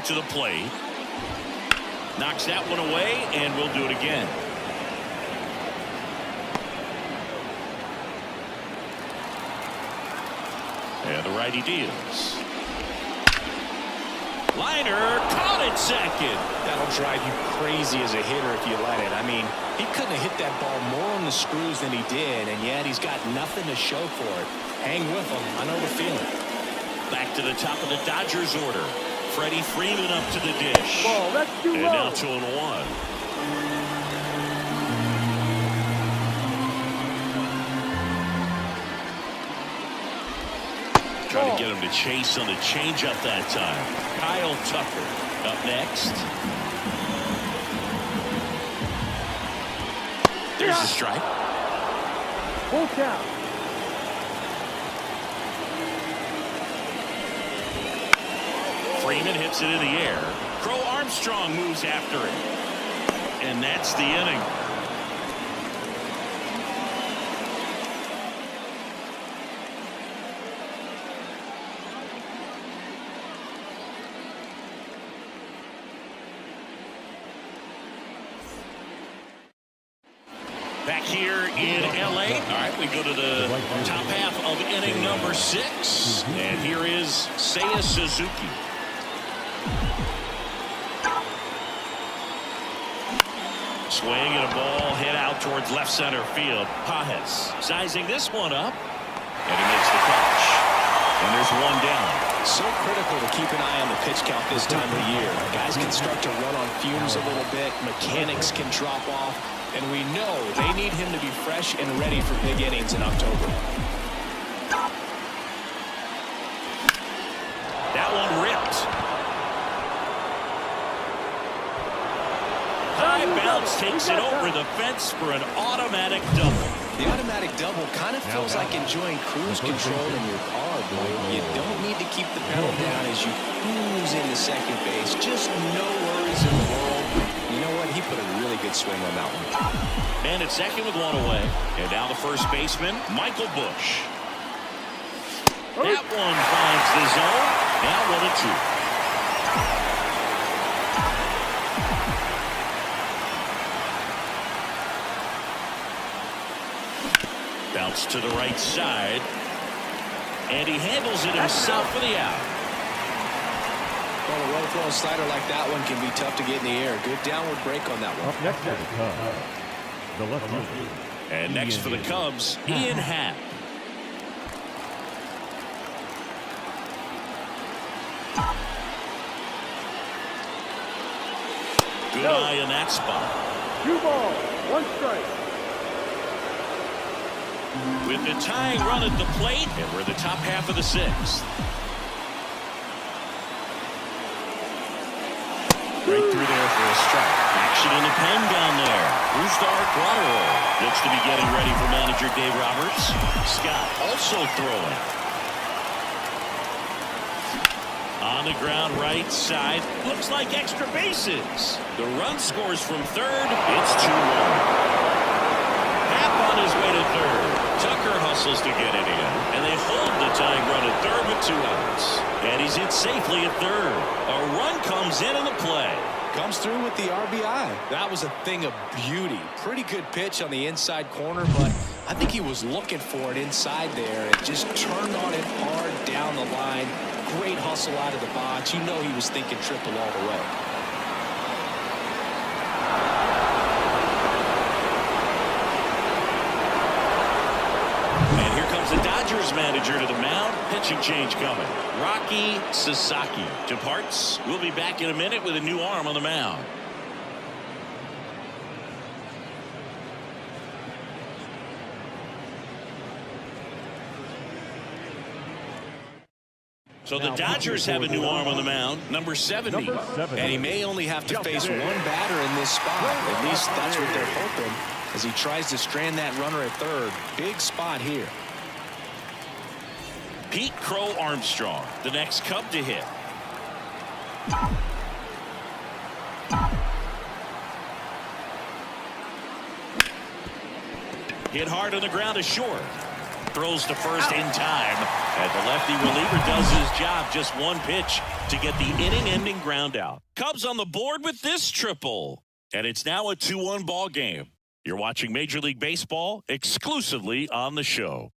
to the plate. Knocks that one away, and we'll do it again. And the righty deals. Liner caught it second. That'll drive you crazy as a hitter if you let it. I mean, he couldn't have hit that ball more on the screws than he did, and yet he's got nothing to show for it. Hang with him. I know the feeling. Back to the top of the Dodgers order. Freddie Freeman up to the dish. Ball, that's too and low. now 2-1. Trying to get him to chase on the changeup that time. Kyle Tucker up next. There's the strike. Full count. Freeman hits it in the air. Crow Armstrong moves after it. And that's the inning. Back here in L.A. All right, we go to the top half of inning number 6. And here is Seiya Suzuki. Swing and a ball hit out towards left center field. Pages sizing this one up. And he makes the catch. And there's one down. So critical to keep an eye on the pitch count this time of year. Guys can start to run on fumes a little bit. Mechanics can drop off. And we know they need him to be fresh and ready for big innings in October. That one ripped. High bounce takes it over the fence for an automatic double. The automatic double kind of feels like enjoying cruise control in your car, boy. You don't need to keep the pedal down as you cruise into second base. Just no worries in the world. You know what? He put a really good swing on that one. Man at second with one away. And now the first baseman, Michael Busch. That one finds the zone. Now 1-2. Bounce to the right side. And he handles it himself for the out. Well, a well-thrown slider like that one can be tough to get in the air. Good downward break on that one. Up next for the Cubs, the left-hander. And next for the Cubs, Ian Happ. Good eye in that spot. 2 balls, 1 strike. With the tying run at the plate, and we're the top half of the 6th. Right through there for a strike. Action in the pen down there. Brusdar Graterol looks to be getting ready for manager Dave Roberts. Scott also throwing. On the ground right side. Looks like extra bases. The run scores from third. It's 2-1. Happ on his way to third. Tucker hustles to get it in. And they hold the tying run at third with 2 outs. And he's in safely at third. A run comes in the play. Comes through with the RBI. That was a thing of beauty. Pretty good pitch on the inside corner, but I think he was looking for it inside there and just turned on it hard down the line. Great hustle out of the box. You know he was thinking triple all the way. And here comes the Dodgers manager to the mound. Pitching change coming. Rocky Sasaki departs. We'll be back in a minute with a new arm on the mound. So the Dodgers have a new arm on the mound, number 70. And he may only have to face one batter in this spot. At least that's what they're hoping as he tries to strand that runner at third. Big spot here. Pete Crow Armstrong, the next Cub to hit. Hit hard on the ground to short. throws to first in time. And the lefty reliever does his job. Just one pitch to get the inning-ending ground out. Cubs on the board with this triple. And it's now a 2-1 ball game. You're watching Major League Baseball exclusively on the show.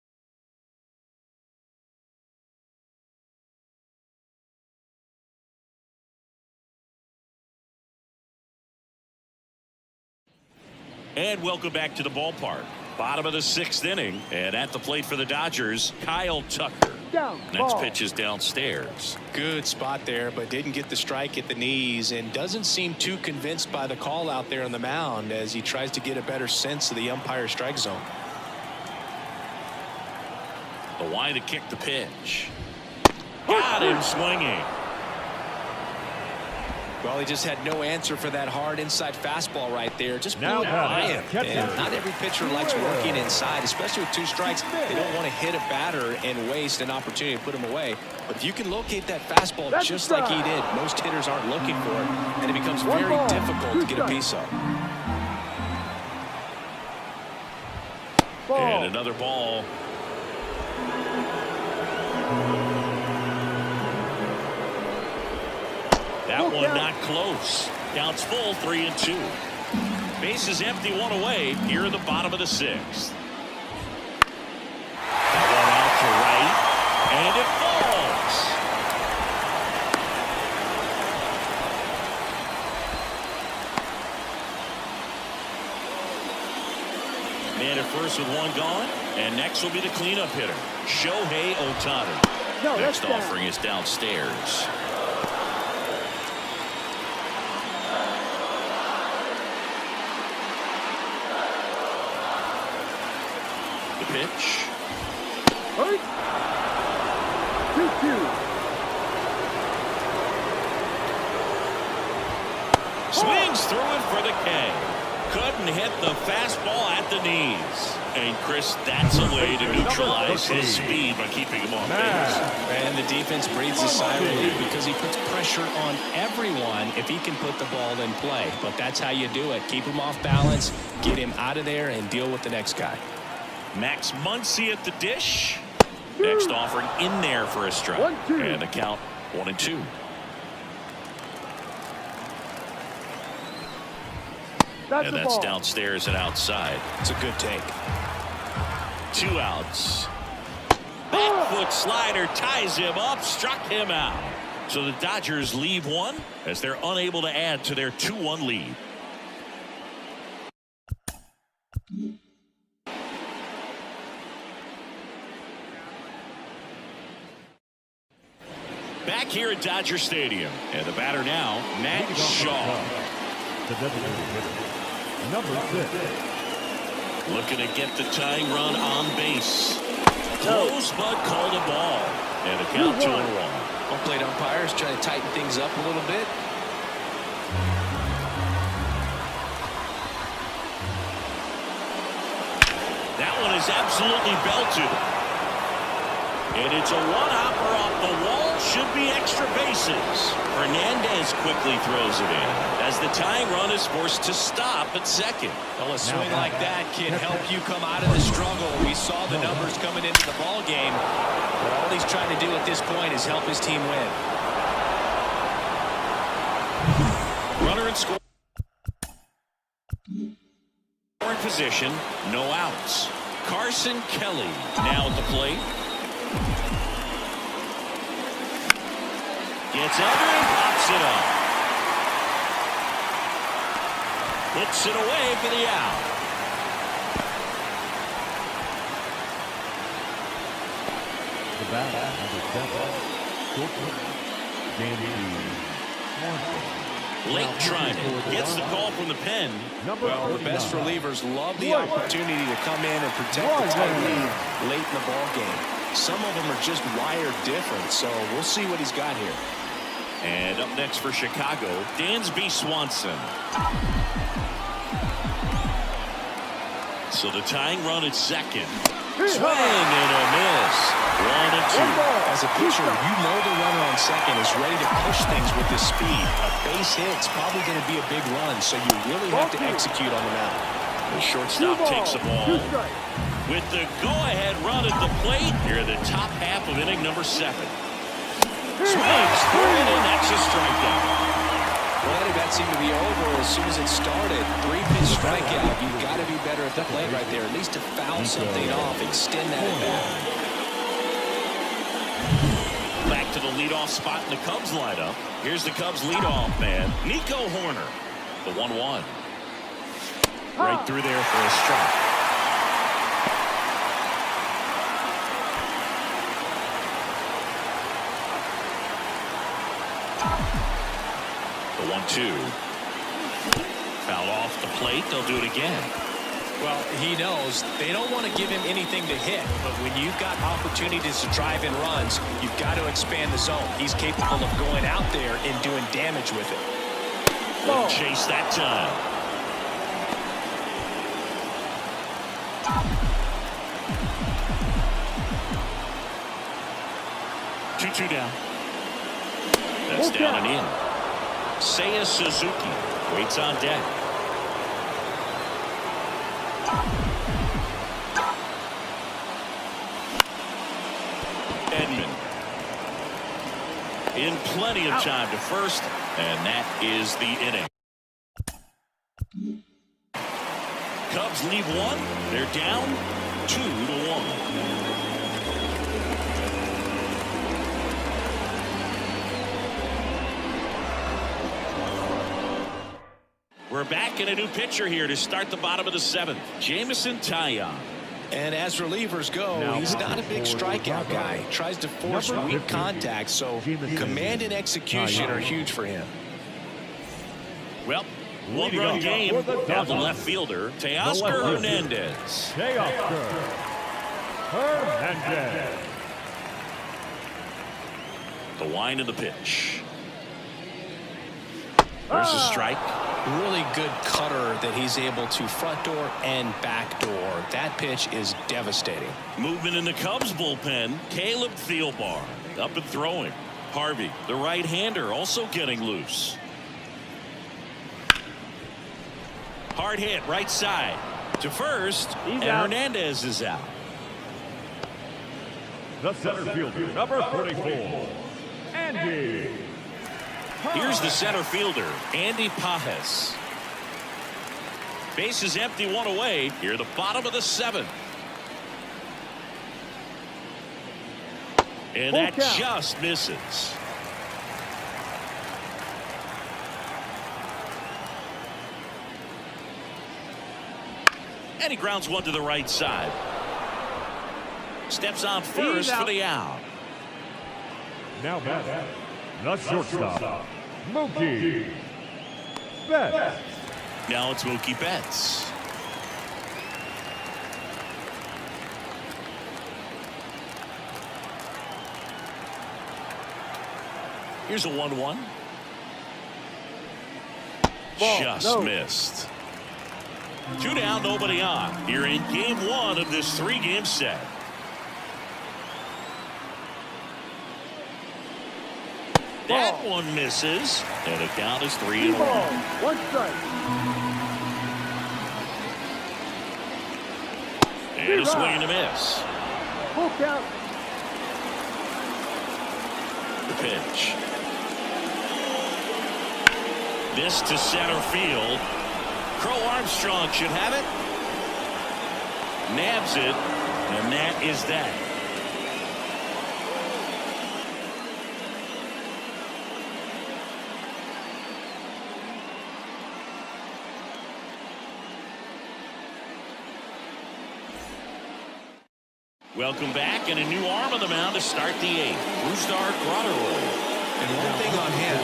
And welcome back to the ballpark. Bottom of the 6th inning. And at the plate for the Dodgers, Kyle Tucker. Down, Next ball. pitch is downstairs. Good spot there, but didn't get the strike at the knees and doesn't seem too convinced by the call out there on the mound as he tries to get a better sense of the umpire strike zone. The wide to kick the pitch. Got him swinging. Well, he just had no answer for that hard inside fastball right there. Just blew Now it by batting, him. catcher. And not every pitcher likes working inside, especially with 2 strikes. They don't want to hit a batter and waste an opportunity to put him away. But if you can locate that fastball That's just strike. like he did, most hitters aren't looking for it, and it becomes One very ball, difficult 2 to get a strikes. piece of. Ball. And another ball. That Full one count. not close. Counts full, 3-2. Base is empty, 1 away here in the bottom of the 6th. That one out to right, and it falls. Man at first with 1 gone, and next will be the cleanup hitter, Shohei Ohtani. No, Next that's down. offering is downstairs. The pitch. Hurry. 2-2. Swings through it for the K. Couldn't hit the fastball at the knees. And Chris, that's a way to neutralize his speed by keeping him on base. And the defense breathes a sigh of relief because he puts pressure on everyone if he can put the ball in play. But that's how you do it. Keep him off balance, get him out of there, and deal with the next guy. Max Muncy at the dish. Next offering in there for a strike. 1-2. And the count 1-2. That's And the that's ball. downstairs and outside. It's a good take. 2 outs. Back foot slider ties him up, struck him out. So the Dodgers leave 1 as they're unable to add to their 2-1 lead. Back here at Dodger Stadium, and the batter now, Matt Shaw. The designated hitter. Number 6. Looking to get the tying run on base. Close, but called a ball. And a count 2-1. Home plate umpires trying to tighten things up a little bit. That one is absolutely belted. And it's a one-hopper off the wall. Should be extra bases. Hernandez quickly throws it in as the tying run is forced to stop at second. Well, a swing like that can help you come out of the struggle. We saw the numbers coming into the ball game, but all he's trying to do at this point is help his team win. Runner in scoring position, no outs. Carson Kelly now at the plate. Gets under and pops it up. Puts it away for the out. The batter, number 7. Shortstop. Danny Swanson. Late Trinan gets the call from the pen. Number Well, the 49. best relievers love the opportunity to come in and protect the tight lead late in the ball game. Some of them are just wired different, so we'll see what he's got here. And up next for Chicago, Dansby Swanson. So the tying run at second. Swing and a miss. 1-2. As a pitcher, you know the runner on second is ready to push things with his speed. A base hit's probably going to be a big run, so you really have to execute on the mound. The shortstop takes the ball. With the go-ahead run at the plate, here in the top half of inning number 7. Swings through it, and that's a strikeout. Well, Eddie, that seemed to be over as soon as it started. 3-pitch strikeout. You've got to be better at the plate right there, at least to foul something off, extend that at bat. Back to the leadoff spot in the Cubs lineup. Here's the Cubs leadoff man, Nico Hoerner. The 1-1. Right through there for a strike. The 1-2. Foul off the plate. They'll do it again. Well, he knows they don't want to give him anything to hit, but when you've got opportunities to drive in runs, you've got to expand the zone. He's capable of going out there and doing damage with it. Wouldn't chase that time. Two down. That's down and in. Seiya Suzuki waits on deck. Edman in plenty of time to first, and that is the inning. Cubs leave one. They're down 2-1. We're back in a new pitcher here to start the bottom of the 7th. Jameson Taillon. And as relievers go, he's not a big strikeout guy. He tries to force weak contact, so command and execution are huge for him. Well, one-run game down the left fielder, Teoscar Hernandez. Teoscar Hernandez. The wind of the pitch. There's a strike. Really good cutter that he's able to front door and back door. That pitch is devastating. Movement in the Cubs bullpen. Caleb Thielbar up and throwing. Harvey, the right-hander, also getting loose. Hard hit right side to first, and Hernandez is out. The center fielder, number 44, Andy. Here's the center fielder, Andy Pages. Base is empty, one away. Here at the bottom of the 7th. And that just misses. And he grounds one to the right side. Steps on first for the out. Now batting, the shortstop, Mookie Betts. Now it's Mookie Betts. Here's a 1-1. Just missed. 2 down, nobody on. Here in game 1 of this 3-game set. That one misses, and the count is 3-1. One strike. And a swing and a miss. Full count. The pitch. This to center field. Crow Armstrong should have it. Nabs it, and that is that. Welcome back, and a new arm on the mound to start the 8th. Brusdar Graterol. And one thing on him,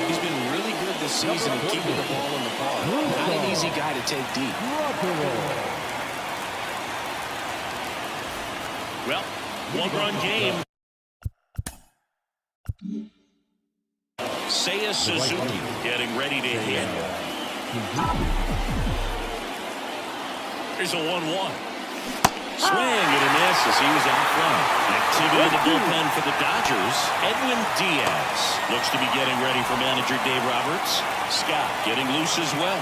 he's been really good this season in keeping the ball in the park. Not an easy guy to take deep. Well, one-run game. Seiya Suzuki getting ready to hit. Here's a 1-1. Swing and a miss as he was out front. Activity in the bullpen for the Dodgers. Edwin Diaz looks to be getting ready for manager Dave Roberts. Scott getting loose as well.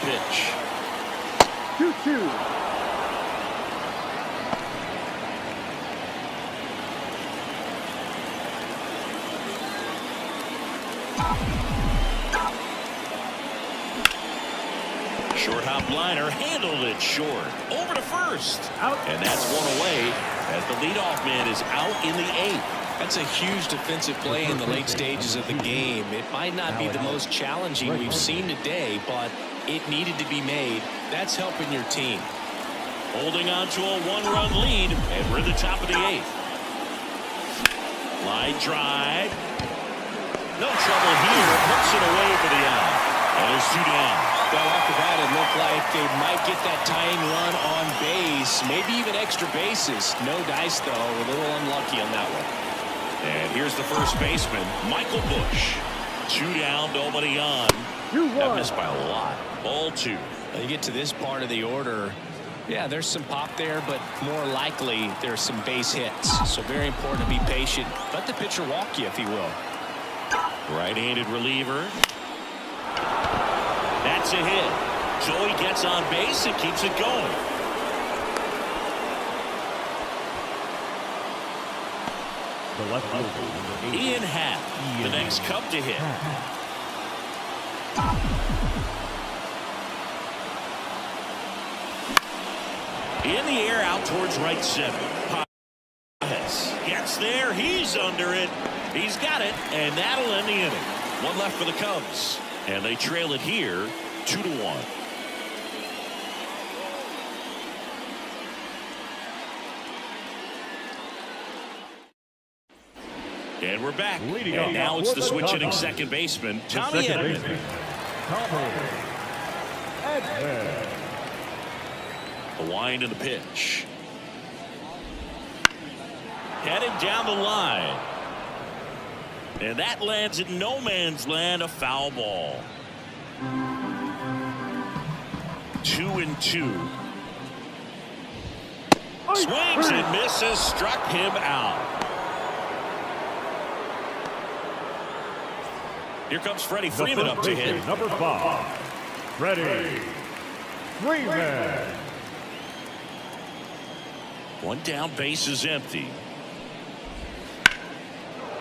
pitch. 2-2. Short hop liner, handled it short. Over to first. Out. And that's one away as the leadoff man is out in the 8th. That's a huge defensive play in the late stages of the game. It might not be the most challenging we've seen today, but it needed to be made. That's helping your team. Holding on to a 1-run lead, and we're in the top of the 8th. Line drive. No trouble here. Hooks it away for the out. And there's 2 down. Well, after that, it looked like they might get that tying run on base, maybe even extra bases. No dice, though. A little unlucky on that one. And here's the first baseman, Michael Busch. 2 down, nobody on. 2-1. That missed by a lot. Ball 2. When you get to this part of the order, yeah, there's some pop there, but more likely there's some base hits. So very important to be patient. Let the pitcher walk you, if he will. Right-handed reliever. That's a hit. Joey gets on base and keeps it going. The left fielder, Ian Happ, the next Cub to hit. In the air out towards right center. Pages gets there. He's under it. He's got it, and that'll end the inning. One left for the Cubs, and they trail it here 2-1. And we're back. And now it's the switch-hitting second baseman, Tommy Edman. Tommy Edman. The wind and the pitch. Headed down the line. And that lands in no man's land, a foul ball. 2-2. Swings and misses, struck him out. Here comes Freddie Freeman up to hit. Number 5, Freddie Freeman. One down, base is empty.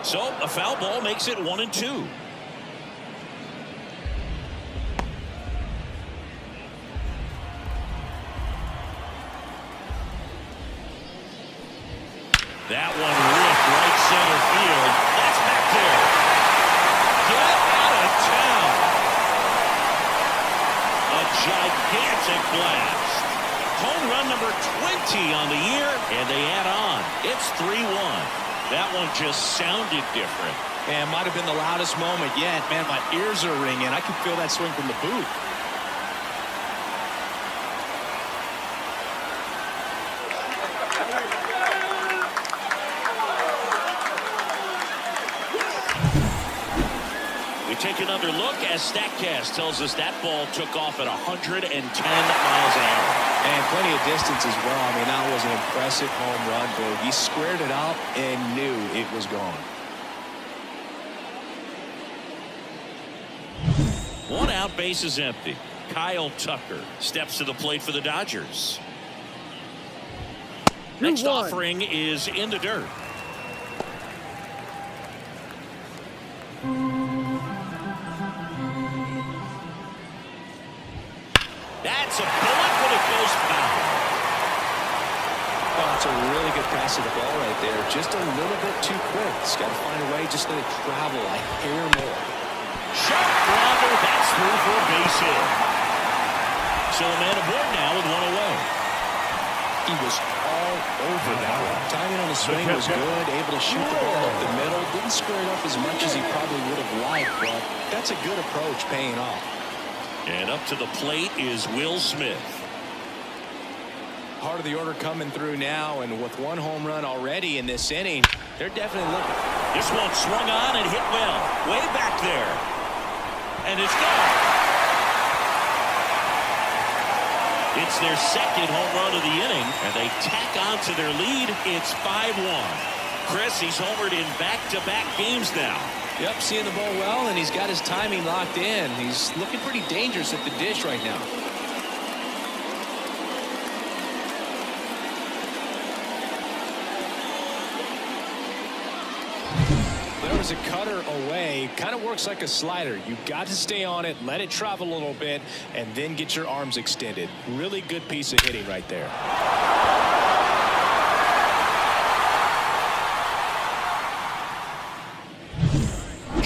So a foul ball makes it 1-2. That one ripped right center field. That's back there. Get out of town. A gigantic blast. Home run number 20 on the year, and they add on. It's 3-1. That one just sounded different. Man, might have been the loudest moment yet. Man, my ears are ringing. I can feel that swing from the booth. Take another look as StatCast tells us that ball took off at 110 miles an hour. And plenty of distance as well. I mean, that was an impressive home run, but he squared it up and knew it was gone. One out, base is empty. Kyle Tucker steps to the plate for the Dodgers. Next offering is in the dirt. That's a bullet, but it goes foul. Oh, it's a really good pass of the ball right there. Just a little bit too quick. He's got to find a way. Just let it travel a hair more. Sharp grounder. That's through for a base hit. So a man aboard now with one away. He was all over that one. Timing on the swing was good. Able to shoot the ball up the middle. Didn't square it up as much as he probably would have liked, but that's a good approach paying off. And up to the plate is Will Smith. Part of the order coming through now, and with one home run already in this inning, they're definitely looking. This one swung on and hit well. Way back there. And it's gone. It's their second home run of the inning, and they tack on to their lead. It's 5-1. Chris, he's homered in back-to-back games now. Yep, seeing the ball well, and he's got his timing locked in. He's looking pretty dangerous at the dish right now. There's a cutter away. Kind of works like a slider. You've got to stay on it, let it travel a little bit, and then get your arms extended. Really good piece of hitting right there.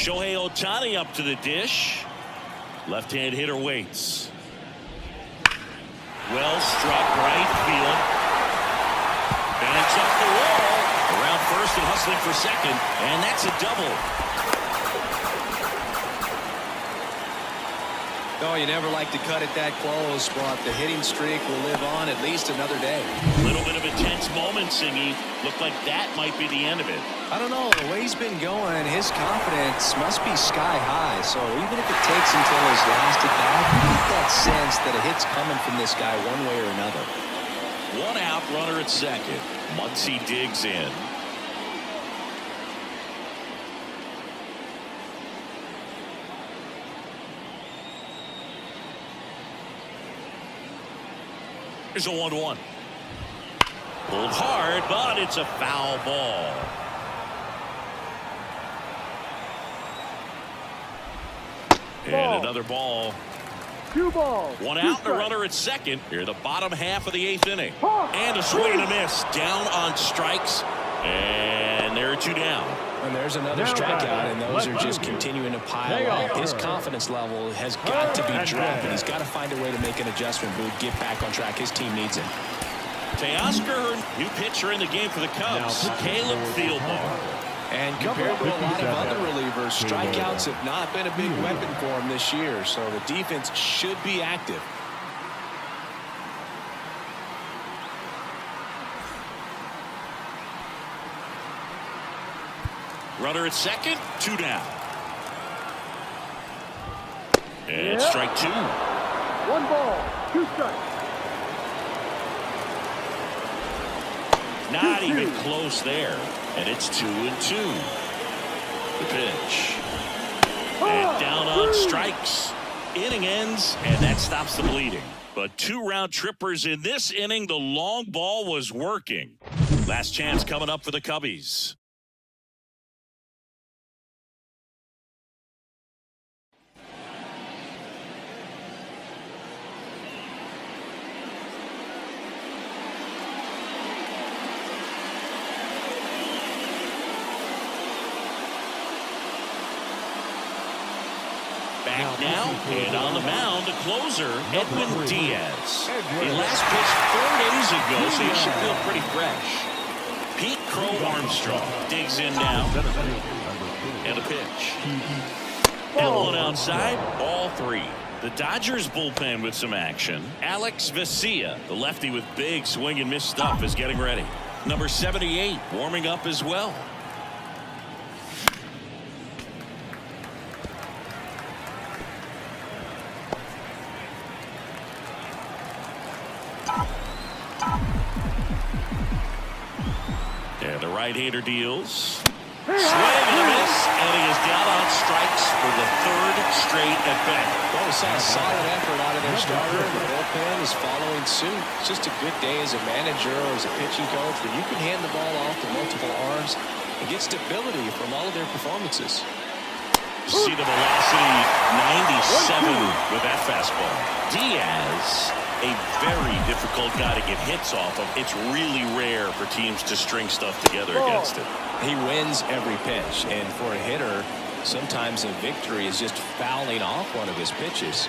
Shohei Ohtani up to the dish. Left-hand hitter waits. Well struck right field. And it's off the wall. Around first and hustling for second. And that's a double. Oh, you never like to cut it that close, but the hitting streak will live on at least another day. A little bit of a tense moment, Singy. Looked like that might be the end of it. I don't know. The way he's been going, his confidence must be sky high. So even if it takes until his last at bat, you get that sense that a hit's coming from this guy one way or another. One out, runner at second. Muncy digs in. Here's a 1-1. Pulled hard, but it's a foul ball. And another ball. 2 balls. One out, and a runner at second. Here, the bottom half of the 8th inning. And a swing and a miss. Down on strikes. And there are 2 down. And there's another strikeout, and those are just continuing to pile up. His confidence level has got to be dropping. He's got to find a way to make an adjustment, Boog, get back on track. His team needs him. Teoscar, new pitcher in the game for the Cubs, Caleb Thielbar. And compared to a lot of other relievers, strikeouts have not been a big weapon for him this year, so the defense should be active. Runner at second, 2 down. And strike 2. 1 ball, 2 strikes. Not even close there. And it's 2-2. The pitch. And down on strikes. Inning ends, and that stops the bleeding. But 2 round trippers in this inning. The long ball was working. Last chance coming up for the Cubbies. Back now, and on the mound, the closer, Edwin Diaz. He last pitched 4 days ago, so he should feel pretty fresh. Pete Crow Armstrong digs in now. And a pitch. And one outside, ball 3. The Dodgers bullpen with some action. Alex Vesia, the lefty with big swing and miss stuff, is getting ready. Number 78 warming up as well. And the right-hander deals. Swing and a miss, and he is down on strikes for the 3rd straight at bat. Well, we saw a solid effort out of their starter, and the bullpen is following suit. It's just a good day as a manager or as a pitching coach where you can hand the ball off to multiple arms and get stability from all of their performances. See the velocity, 97 with that fastball. Diaz, a very difficult guy to get hits off of. It's really rare for teams to string stuff together against it. He wins every pitch, and for a hitter, sometimes a victory is just fouling off one of his pitches.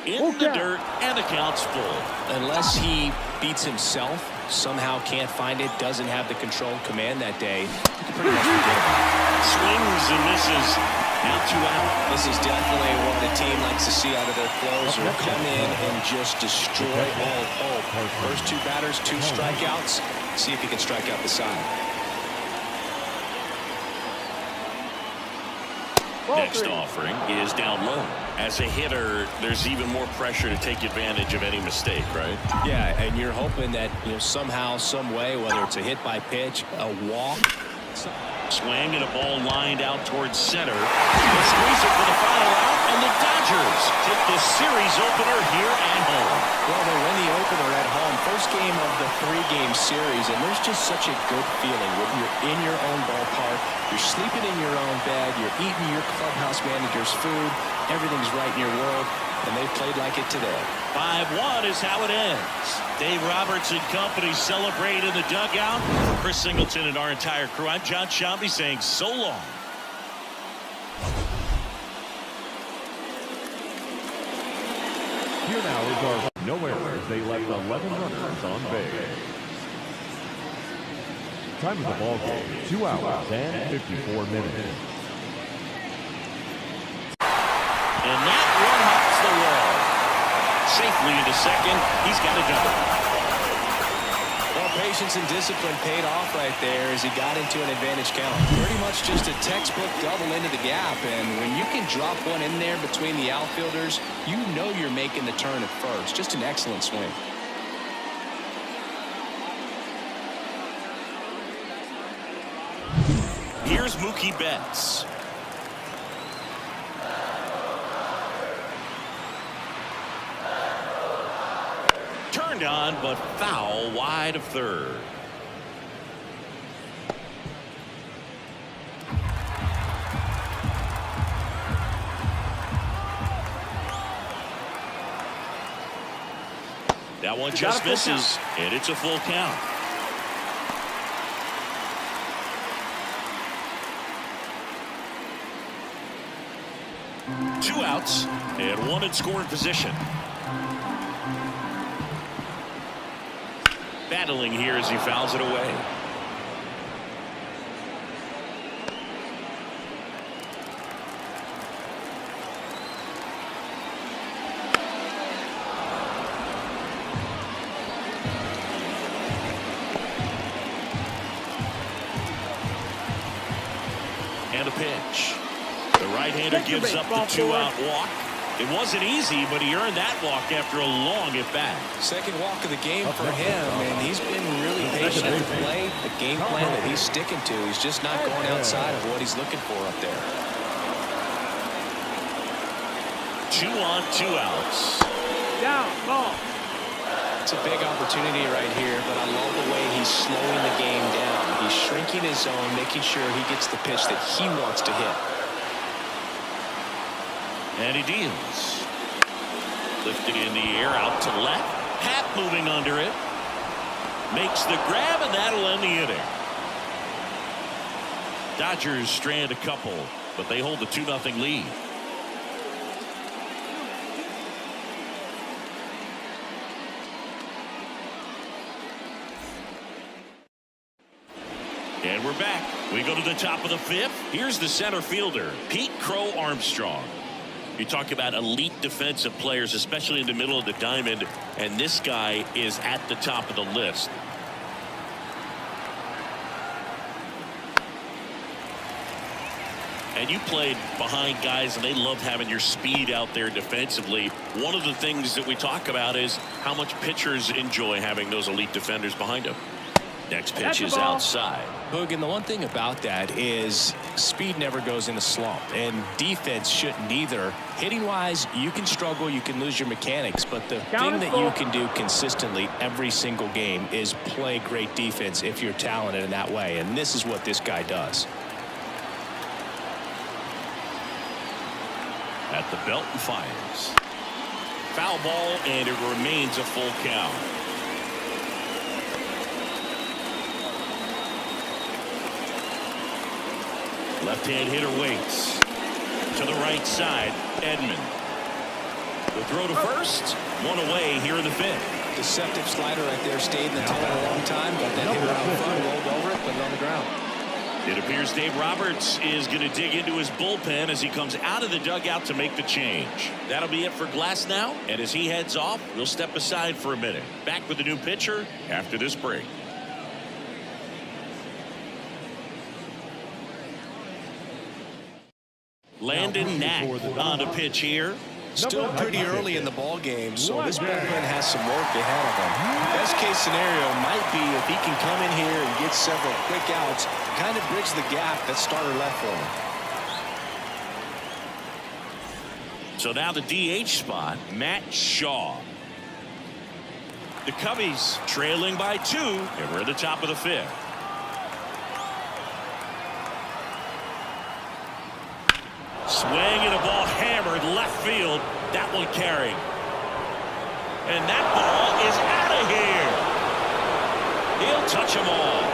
In the dirt, and the count's full. Unless he beats himself, somehow can't find it, doesn't have the control command that day, you can pretty much forget about it. Swings and misses. Now 2 out. This is definitely what a team likes to see out of their closer. Come in and just destroy all hope. First 2 batters, 2 strikeouts. See if he can strike out the side. Next offering is down low. As a hitter, there's even more pressure to take advantage of any mistake, right? Yeah, and you're hoping that somehow, some way, whether it's a hit by pitch, a walk, Swing and a ball lined out towards center. They'll squeeze it for the final out, and the Dodgers take the series opener here at home. Well, they win the opener at home. First game of the 3-game series, and there's just such a good feeling when you're in your own ballpark, you're sleeping in your own bed, you're eating your clubhouse manager's food, everything's right in your world, and they played like it today. 5-1 is how it ends. Dave Roberts and company celebrate in the dugout. For Chris Singleton and our entire crew, I'm John Shambi saying so long. Here now is our no errors. They left 11 runners on base. Time of the ball game, 2 hours and 54 minutes. And that one hops the wall. Safely into second. He's got a double. Well, patience and discipline paid off right there as he got into an advantage count. Pretty much just a textbook double into the gap, and when you can drop one in there between the outfielders, you know you're making the turn at first. Just an excellent swing. Here's Mookie Betts. Turned on, but foul wide of third. That one just misses, and it's a full count. Two outs and one in scoring position. Battling here as he fouls it away. And a pitch. The right-hander gives up the 2-out walk. It wasn't easy, but he earned that walk after a long at-bat. Second walk of the game for him, and he's been really patient at the plate. The game plan that he's sticking to, he's just not going outside of what he's looking for up there. 2 on, 2 outs. Down, ball. It's a big opportunity right here, but I love the way he's slowing the game down. He's shrinking his zone, making sure he gets the pitch that he wants to hit. And he deals. Lifted in the air out to left. Happ moving under it. Makes the grab, and that'll end the inning. Dodgers strand a couple, but they hold the 2-0 lead. And we're back. We go to the top of the 5th. Here's the center fielder, Pete Crow Armstrong. You talk about elite defensive players, especially in the middle of the diamond, and this guy is at the top of the list. And you played behind guys, and they loved having your speed out there defensively. One of the things that we talk about is how much pitchers enjoy having those elite defenders behind them. Next pitch is outside. Boog, and the one thing about that is speed never goes in a slump, and defense shouldn't either. Hitting-wise, you can struggle, you can lose your mechanics, but the thing that you can do consistently every single game is play great defense if you're talented in that way, and this is what this guy does. At the belt and fires. Foul ball, and it remains a full count. Left-hand hitter waits. To the right side, Edman. The throw to first. One away here in the 5th. Deceptive slider right there. Stayed in the tunnel a long time. Got that hitter out front, rolled over it, put it on the ground. It appears Dave Roberts is going to dig into his bullpen as he comes out of the dugout to make the change. That'll be it for Glass now. And as he heads off, we'll step aside for a minute. Back with the new pitcher after this break. Landon Knack on the pitch here. Still pretty early in the ball game, so this bullpen has some work ahead of him. Best case scenario might be if he can come in here and get several quick outs, kind of bridge the gap that starter left for him. So now the DH spot, Matt Shaw. The Cubbies trailing by 2, and we're at the top of the 5th. Swing and a ball hammered left field. That one carrying. And that ball is out of here. He'll touch them all.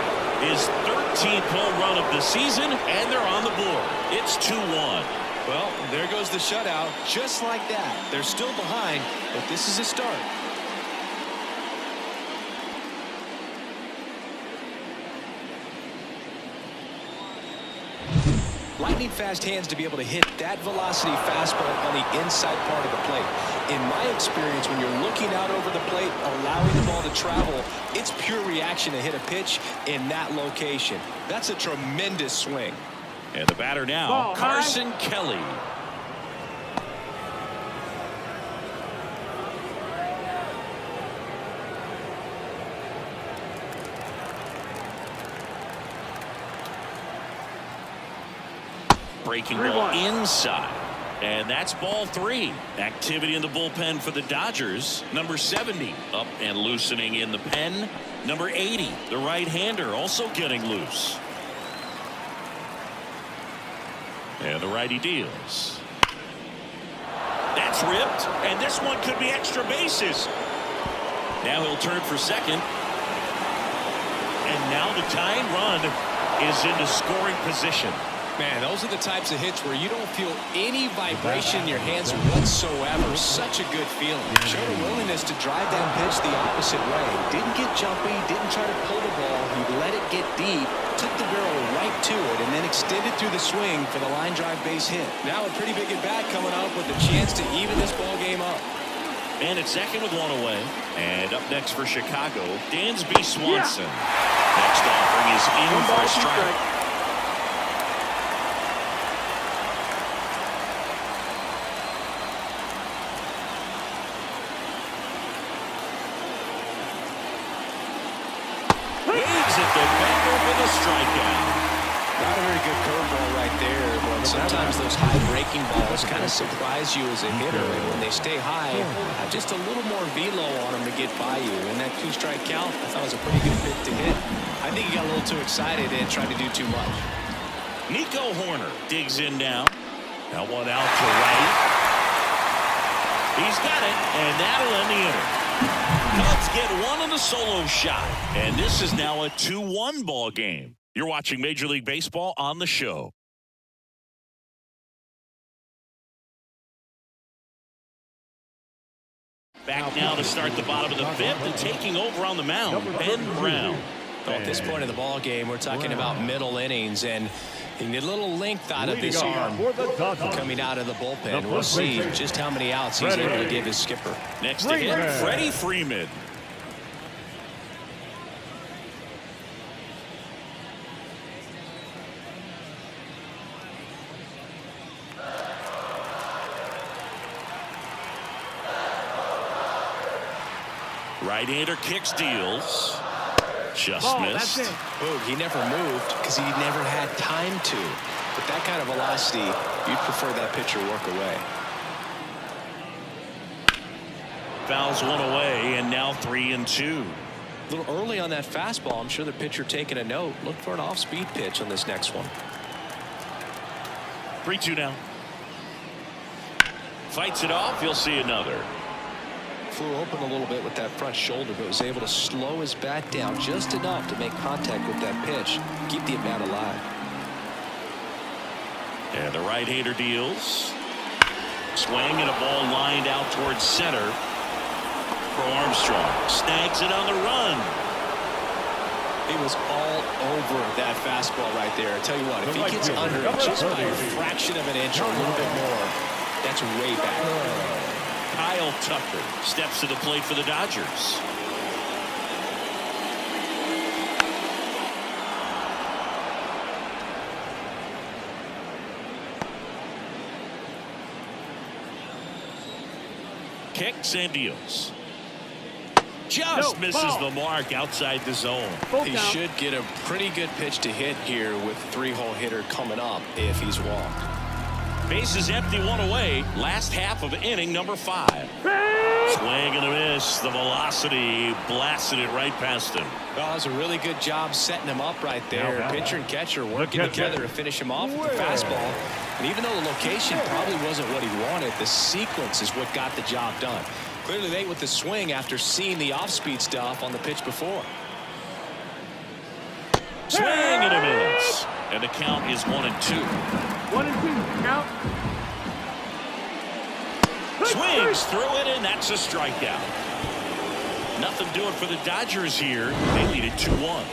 His 13th home run of the season, and they're on the board. It's 2-1. Well, there goes the shutout. Just like that. They're still behind, but this is a start. Lightning fast hands to be able to hit that velocity fastball on the inside part of the plate. In my experience, when you're looking out over the plate, allowing the ball to travel, it's pure reaction to hit a pitch in that location. That's a tremendous swing. And the batter now, Carson Kelly. Breaking ball inside. And that's ball 3. Activity in the bullpen for the Dodgers. Number 70 up and loosening in the pen. Number 80, the right-hander, also getting loose. And the righty deals. That's ripped, and this one could be extra bases. Now he'll turn for second. And now the tying run is into scoring position. Man, those are the types of hits where you don't feel any vibration in your hands whatsoever. Such a good feeling. Showed a willingness to drive that pitch the opposite way. Didn't get jumpy, didn't try to pull the ball. He let it get deep, took the barrel right to it, and then extended through the swing for the line drive base hit. Now a pretty big at-bat coming up with a chance to even this ball game up. And it's second with 1 away. And up next for Chicago, Dansby Swanson. Next offering is in for a strike. Strikeout. Not a very good curveball right there, but sometimes those high breaking balls kind of surprise you as a hitter, and when they stay high, have just a little more velo on them to get by you. And that 2-strike count, I thought was a pretty good pitch to hit. I think he got a little too excited and tried to do too much. Nico Hoerner digs in now. That one out to right. He's got it, and that'll end the inning. Cubs get one on the solo shot, and this is now a 2-1 ball game. You're watching Major League Baseball on the show. Back now to start the bottom of the 5th and taking over on the mound, Ben Brown. Well, at this point in the ball game, we're talking about middle innings, and he can get a little length out of this arm coming out of the bullpen. We'll see just how many outs he's able to give his skipper. Next to him, Freddie Freeman. Right-hander kicks, deals. Just missed. Oh, he never moved because he never had time to. With that kind of velocity, you'd prefer that pitcher work away. Fouls one away, and now 3-2. A little early on that fastball. I'm sure the pitcher taking a note. Look for an off-speed pitch on this next one. 3-2 now. Fights it off. You'll see another. Flew open a little bit with that front shoulder, but was able to slow his bat down just enough to make contact with that pitch. Keep the at-bat alive. And the right-hander deals. Swing and a ball lined out towards center for Armstrong. Snags it on the run. It was all over that fastball right there. I tell you what, if he gets under it just by a fraction of an inch or a little bit more, that's way back. Kyle Tucker steps to the plate for the Dodgers. kicks and deals. Just misses the mark outside the zone. He should get a pretty good pitch to hit here with 3-hole hitter coming up if he's walked. Bases empty, 1 away. Last half of inning number 5. Swing and a miss. The velocity blasted it right past him. Well, that was a really good job setting him up right there. Pitcher and catcher working together to finish him off with the fastball. And even though the location probably wasn't what he wanted, the sequence is what got the job done. Clearly late with the swing after seeing the off-speed stuff on the pitch before. Swing and a miss. And the count is 1-2. 1-2 count. Swings through it, and that's a strikeout. Nothing doing for the Dodgers here. They lead it 2-1.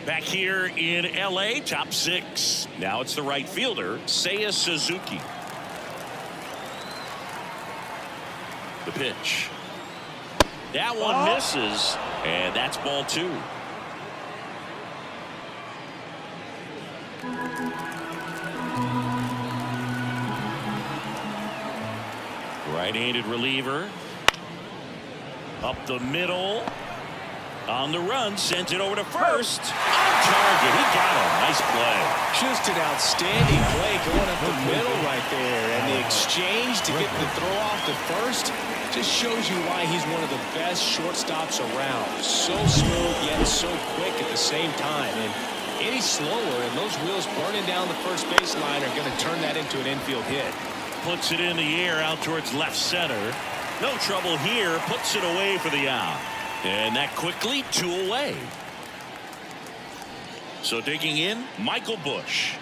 Back here in L.A., top 6. Now it's the right fielder, Seiya Suzuki. The pitch. That one misses, and that's ball 2. Right-handed reliever. Up the middle. On the run, sends it over to first. On target, he got him. Nice play. Just an outstanding play going up the middle right there. And the exchange to get the throw off to first just shows you why he's one of the best shortstops around. So smooth, yet so quick at the same time. And any slower, and those wheels burning down the first baseline are going to turn that into an infield hit. Puts it in the air out towards left center. No trouble here. Puts it away for the out. And that quickly 2 away. So digging in, Michael Busch.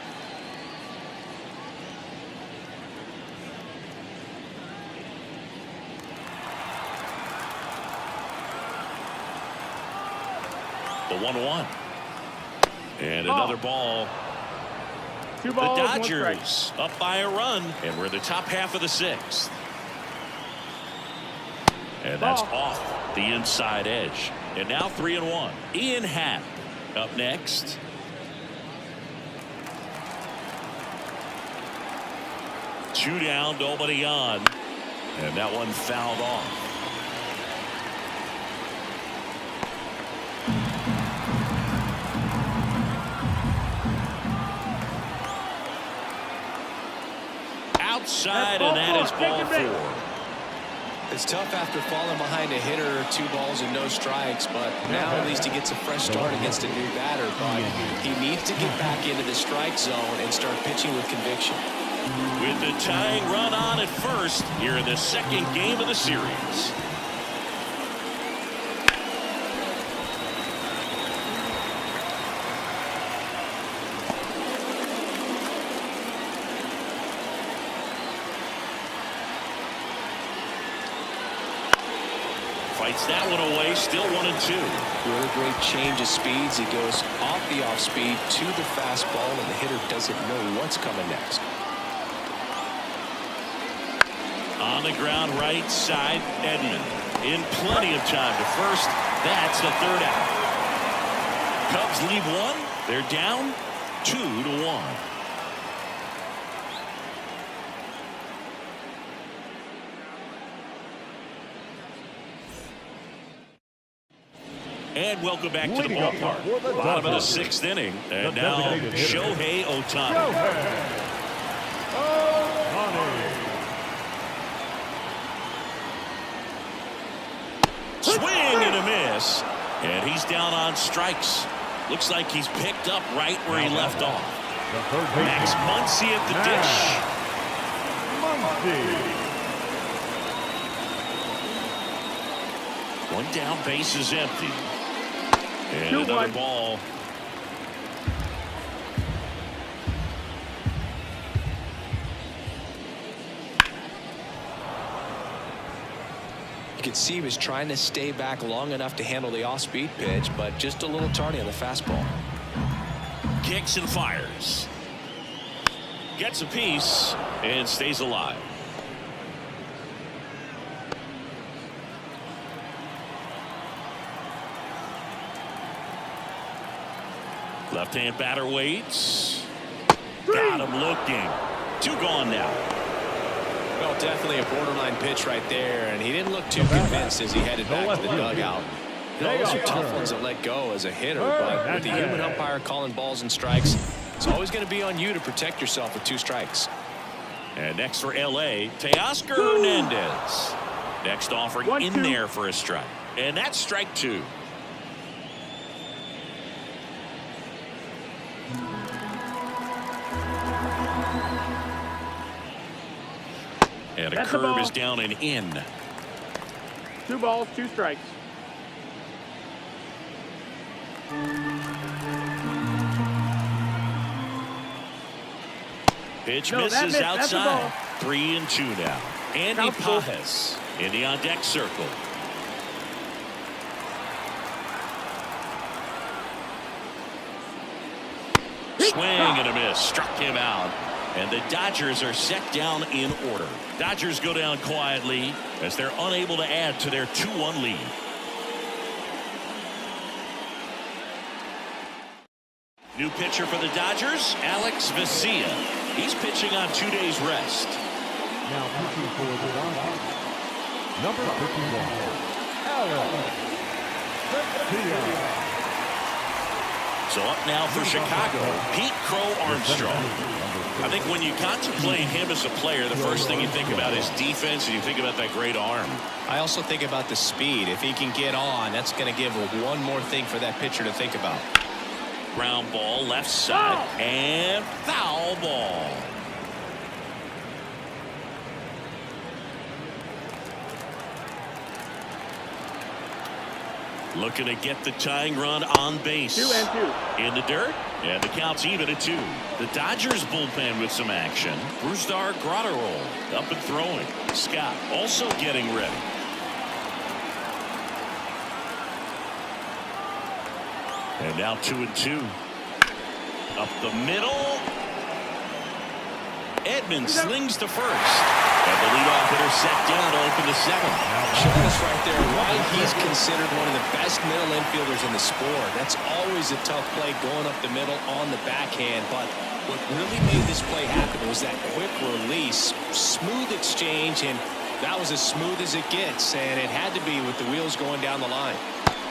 The 1-1. And another ball. 2 The balls, 1 Dodgers strike. up by a run, and we're in the top half of the 6th. And that's off the inside edge. And now 3-1. Ian Happ up next. Two down, nobody on. And that one fouled off. Outside, and that is ball 4. It's tough after falling behind a hitter, 2 balls and no strikes, but now at least he gets a fresh start against a new batter. But he needs to get back into the strike zone and start pitching with conviction. With the tying run on at first here in the 2nd game of the series. Fights that one away, still 1-2. Really great change of speeds. He goes off the off speed to the fastball, and the hitter doesn't know what's coming next. On the ground, right side, Edman. In plenty of time to first. That's the 3rd out. Cubs lead 1. They're down 2-1. And welcome back to the ballpark. Bottom of the 6th inning. And now Shohei Ohtani. Swing and a miss. And he's down on strikes. Looks like he's picked up right where he left off. Max Muncy at the dish. One down, base is empty. And another ball. You can see he was trying to stay back long enough to handle the off-speed pitch, but just a little tardy on the fastball. Kicks and fires. Gets a piece and stays alive. Left-hand batter waits. Got him looking. 2 gone now. Well, definitely a borderline pitch right there, and he didn't look too convinced as he headed back to the dugout. Those are tough ones to let go as a hitter, but with the human umpire calling balls and strikes, it's always going to be on you to protect yourself with 2 strikes. And next for L.A., Teoscar Hernandez. Next offering 1-2. in there for a strike. And that's strike 2. And a That's a curve ball. is down and in. 2 balls, 2 strikes. Pitch No, that misses missed. That's a outside. ball. 3-2 now. Andy Countable. Pajes in the on-deck circle. Swing and a miss. Struck him out. And the Dodgers are set down in order. Dodgers go down quietly as they're unable to add to their 2-1 lead. New pitcher for the Dodgers, Alex Vesia. He's pitching on 2 days rest. Now pitching for the Dodgers, number 51, Alex Vesia. So up now for Chicago, Pete Crow Armstrong. I think when you contemplate him as a player, the first thing you think about is defense, and you think about that great arm. I also think about the speed. If he can get on, that's going to give one more thing for that pitcher to think about. Ground ball, left side, and foul ball. Looking to get the tying run on base. 2-2. In the dirt, and the count's even at 2. The Dodgers bullpen with some action. Brusdar Graterol up and throwing. Scott also getting ready. And now 2-2. Up the middle. Edmonds slings to first. And the leadoff hitter set down to open the 7th. Showing us right there why he's considered one of the best middle infielders in the sport. That's always a tough play going up the middle on the backhand. But what really made this play happen was that quick release, smooth exchange, and that was as smooth as it gets. And it had to be with the wheels going down the line.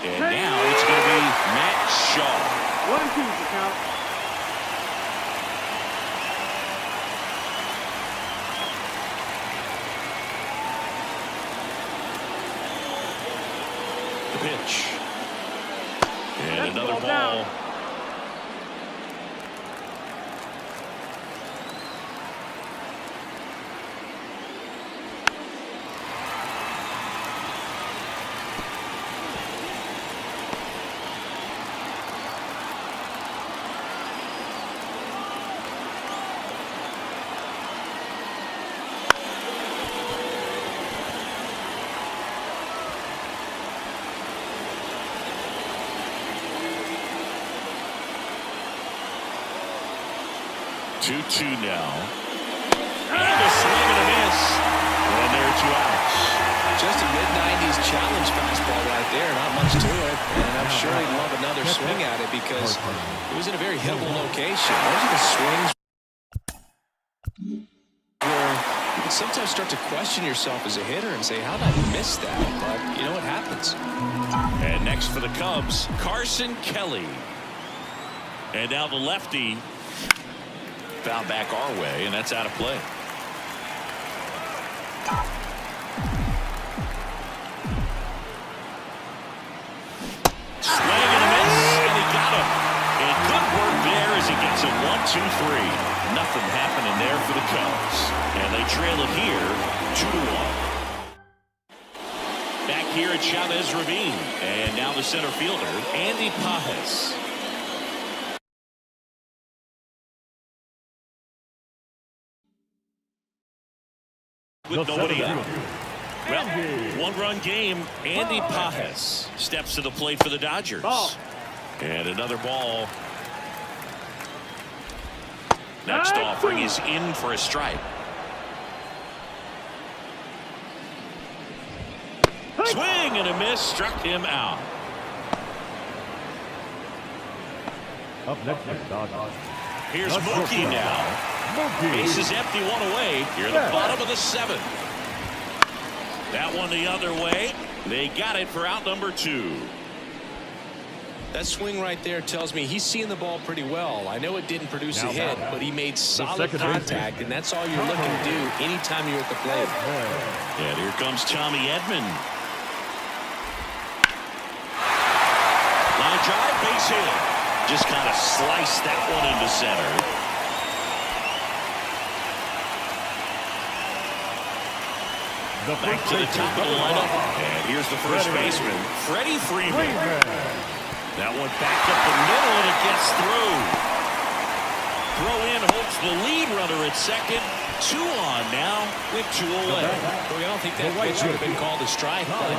And now it's going to be Matt Shaw. 1-2 the count. The pitch. And That's another ball ball. down. Two now. And a swing and a miss. And there are 2 outs. Just a mid-90s challenge fastball right there. Not much to it. And I'm sure he'd love another swing at it because it was in a very hittable location. Those are the swings where you can sometimes start to question yourself as a hitter and say, how did I miss that? But you know what happens. And next for the Cubs, Carson Kelly. And now the lefty. Foul back our way, and that's out of play. Swing and a miss, and he got him. And good work there as he gets it 1-2-3. Nothing happening there for the Cubs. And they trail it here 2-1. Back here at Chavez Ravine. And now the center fielder, Andy Pajes. With nobody out. Well, 1-run game. Andy Pajes steps to the plate for the Dodgers. Ball. And another ball. Next offering is in for a strike. Swing and a miss, struck him out. Up next is Dodgers. Here's Mookie now. Base is empty, one away. Here at the bottom of the 7th. That one the other way. They got it for out number 2. That swing right there tells me he's seeing the ball pretty well. I know it didn't produce a hit, but he made solid contact, and that's all you're looking to do anytime you're at the plate. And here comes Tommy Edman. Line drive, base hit. Just kind of sliced that one into center. Back to the top of the lineup. And here's the first baseman, Freddie Freeman. That one backed up the middle, and it gets through. Throw in holds the lead runner at second. 2 on now with 2 away. I don't think that pitch would have been called a strike, but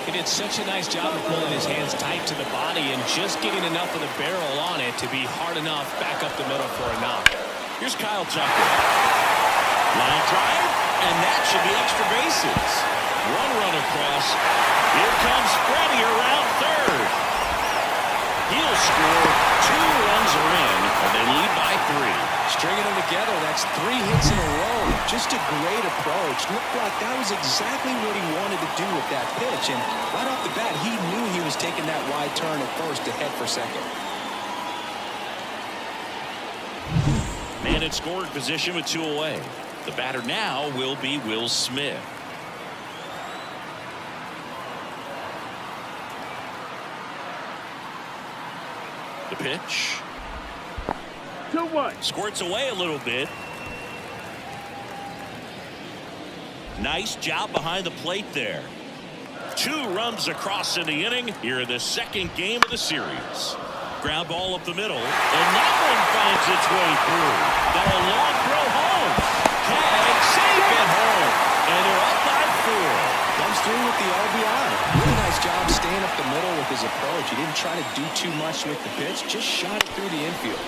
he did such a nice job of pulling his hands tight to the body and just getting enough of the barrel on it to be hard enough back up the middle for a knock. Here's Kyle Tucker. Line drive, and that should be extra bases. 1 run across. Here comes Freddie around third. He'll score. 2 runs are in, and they lead by 3. Stringing them together, that's 3 hits in a row. Just a great approach. Looked like that was exactly what he wanted to do with that pitch. And right off the bat, he knew he was taking that wide turn at first to head for second. Man in scoring position with 2 away. The batter now will be Will Smith. The pitch. 2-1. Squirts away a little bit. Nice job behind the plate there. 2 runs across in the inning here in the 2nd game of the series. Ground ball up the middle, and that one finds its way through. Got a long throw home. Tag, safe at home, and they're up by 4. Comes through with the RBI. Really nice job staying up the middle with his approach. He didn't try to do too much with the pitch, just shot it through the infield.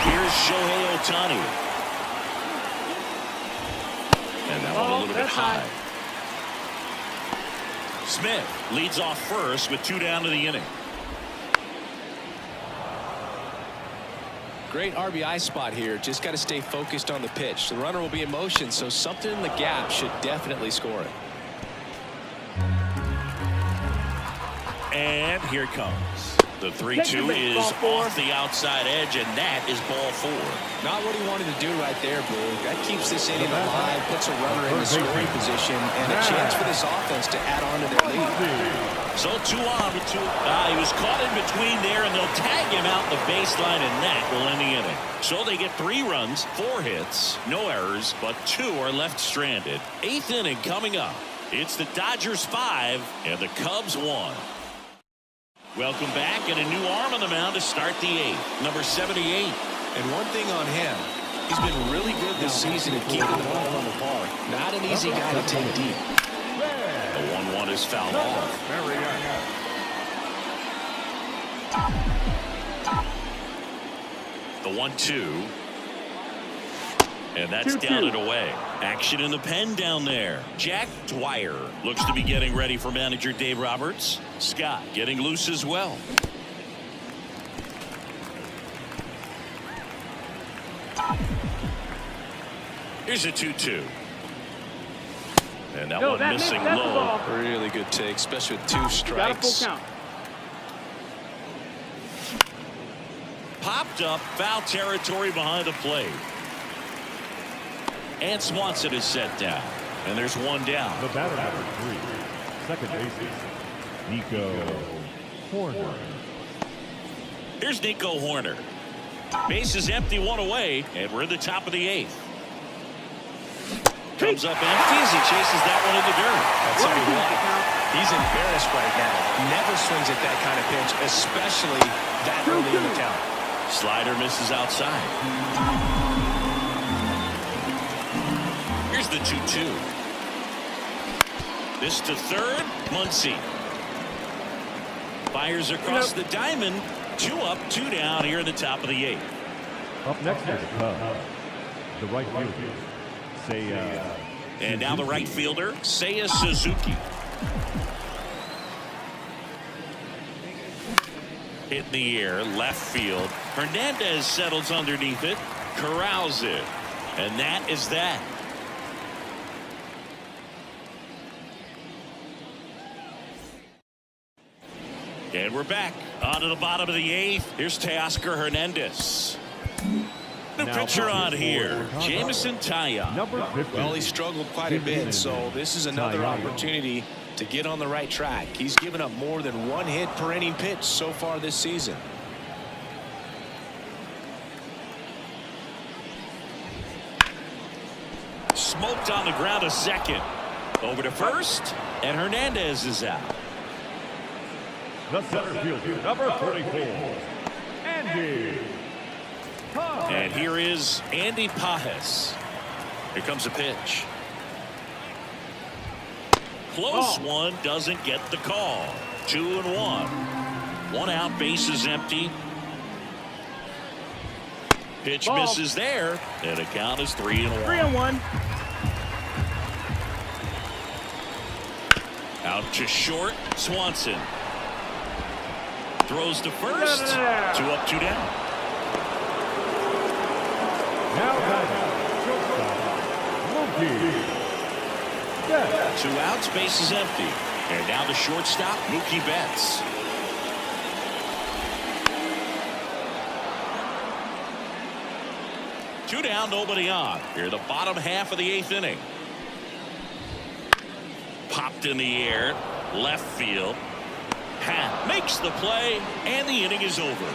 Here's Shohei Ohtani. And that one a little bit high. Smith leads off first with 2 down to the inning. Great RBI spot here. Just got to stay focused on the pitch. The runner will be in motion, so something in the gap should definitely score it. And here it comes. The 3-2 is off the outside edge, and that is ball 4. Not what he wanted to do right there, Blue. That keeps this inning alive, puts a runner in the scoring position, and a chance for this offense to add on to their lead. So 2 on with 2. He was caught in between there, and they'll tag him out the baseline, and that will end the inning. So they get 3 runs, 4 hits, no errors, but 2 are left stranded. 8th inning coming up. It's the Dodgers 5 and the Cubs 1. Welcome back, and a new arm on the mound to start the 8th. Number 78. And one thing on him, he's been really good this season at keeping the ball on the park. Not an easy guy to take deep. The 1-1 is fouled off. There we go. The 1-2. And that's 2-2. down and away. Action in the pen down there. Jack Dwyer looks to be getting ready for manager Dave Roberts. Scott getting loose as well. Here's a 2-2. And that one missing low. Really good take, especially with 2 strikes. Got a full count. Popped up, foul territory behind the plate. And Swanson is set down. And there's 1 down. The batter number 3, second baseman, Nico Horner. Here's Nico Horner. Base is empty, 1 away, and we're in the top of the 8th. Comes up empty as he chases that one in the dirt. I'll tell you what, he's embarrassed right now. Never swings at that kind of pitch, especially that early in the count. Slider misses outside. Here's the 2-2. This to third, Muncy. Fires across the diamond. 2 up, 2 down here in the top of the 8th. Up next is the Cubs. The right fielder, Seiya. And now the right fielder, Seiya Suzuki. Hit in the air, left field. Hernandez settles underneath it, corrals it, and that is that. And we're back on to the bottom of the 8th. Here's Teoscar Hernandez. The pitcher on here, Jameson Taillon. Number 50. Well, he struggled quite a bit, so this is another opportunity to get on the right track. He's given up more than 1 hit per inning pitch so far this season. Smoked on the ground to second. Over to first, and Hernandez is out. The center fielder, number 44, Andy Pages. And here is Andy Pages. Here comes a pitch. Close one, doesn't get the call. 2-1. 1 out, bases empty. Pitch misses there, and the count is 3-1. 3-1. Out to short, Swanson. Throws to first. 2 up, 2 down. Now batting, shortstop, Mookie Betts. 2 outs, bases empty. And down to shortstop, Mookie Betts. Two down, nobody on. Here, the bottom half of the 8th inning. Popped in the air, left field. Pat makes the play, and the inning is over.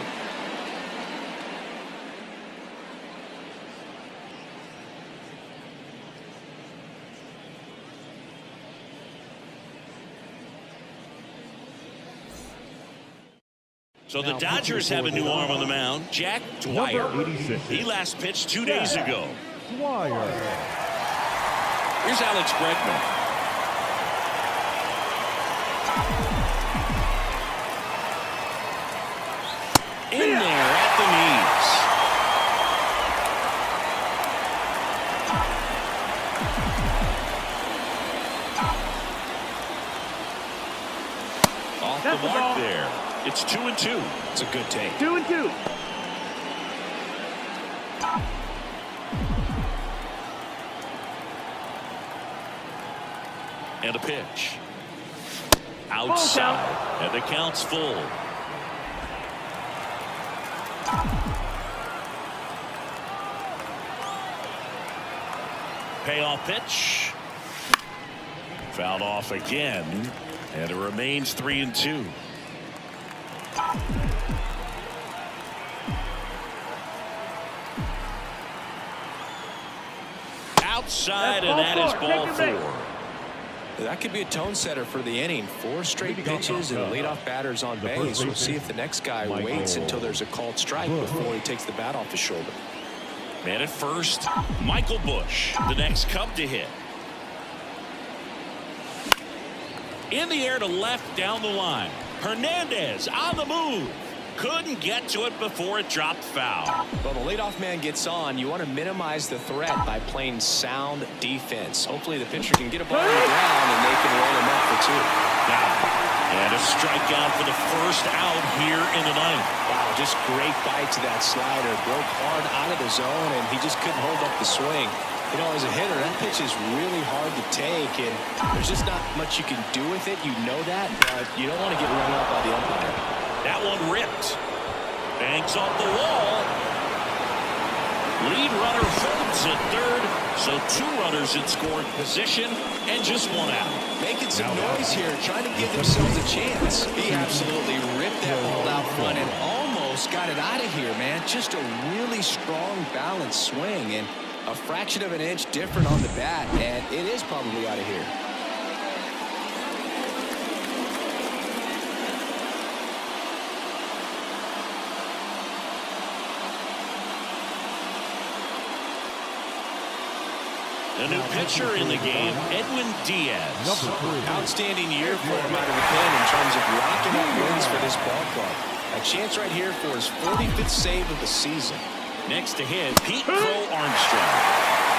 So the Dodgers have a new arm on the mound, Jack Dwyer. Number 86. He last pitched 2 days ago. Dwyer. Here's Alex Bregman. In there at the knees. Off the mark there. It's 2-2. It's a good take. 2-2. And a pitch. Outside. And the count's full. Payoff pitch. Fouled off again. And it remains 3-2. Outside, and that is ball 4. That could be a tone setter for the inning. 4 straight pitches and leadoff batters on base. We'll see if the next guy waits until there's a called strike before he takes the bat off his shoulder. Man at first, Michael Busch, the next Cub to hit. In the air to left down the line. Hernandez on the move. Couldn't get to it before it dropped foul. Well, the leadoff man gets on. You want to minimize the threat by playing sound defense. Hopefully the pitcher can get a ball on the ground and they can roll him up for 2. And a strikeout for the first out here in the 9th. Wow, just great bite to that slider. Broke hard out of the zone, and he just couldn't hold up the swing. You know, as a hitter, that pitch is really hard to take, and there's just not much you can do with it. You know that, but you don't want to get run out by the umpire. That one ripped. Banks off the wall. Lead runner holds at third, so 2 runners in scoring position and just 1 out. Making some noise here, trying to give themselves a chance. He absolutely ripped that ball out front and almost got it out of here, man. Just a really strong, balanced swing, and a fraction of an inch different on the bat, and it is probably out of here. The new pitcher in the game, Edwin Diaz. Number 3. Outstanding year for him out of the pen in terms of racking up wins for this ball club. A chance right here for his 45th save of the season. Next to hit, Pete Crow Armstrong.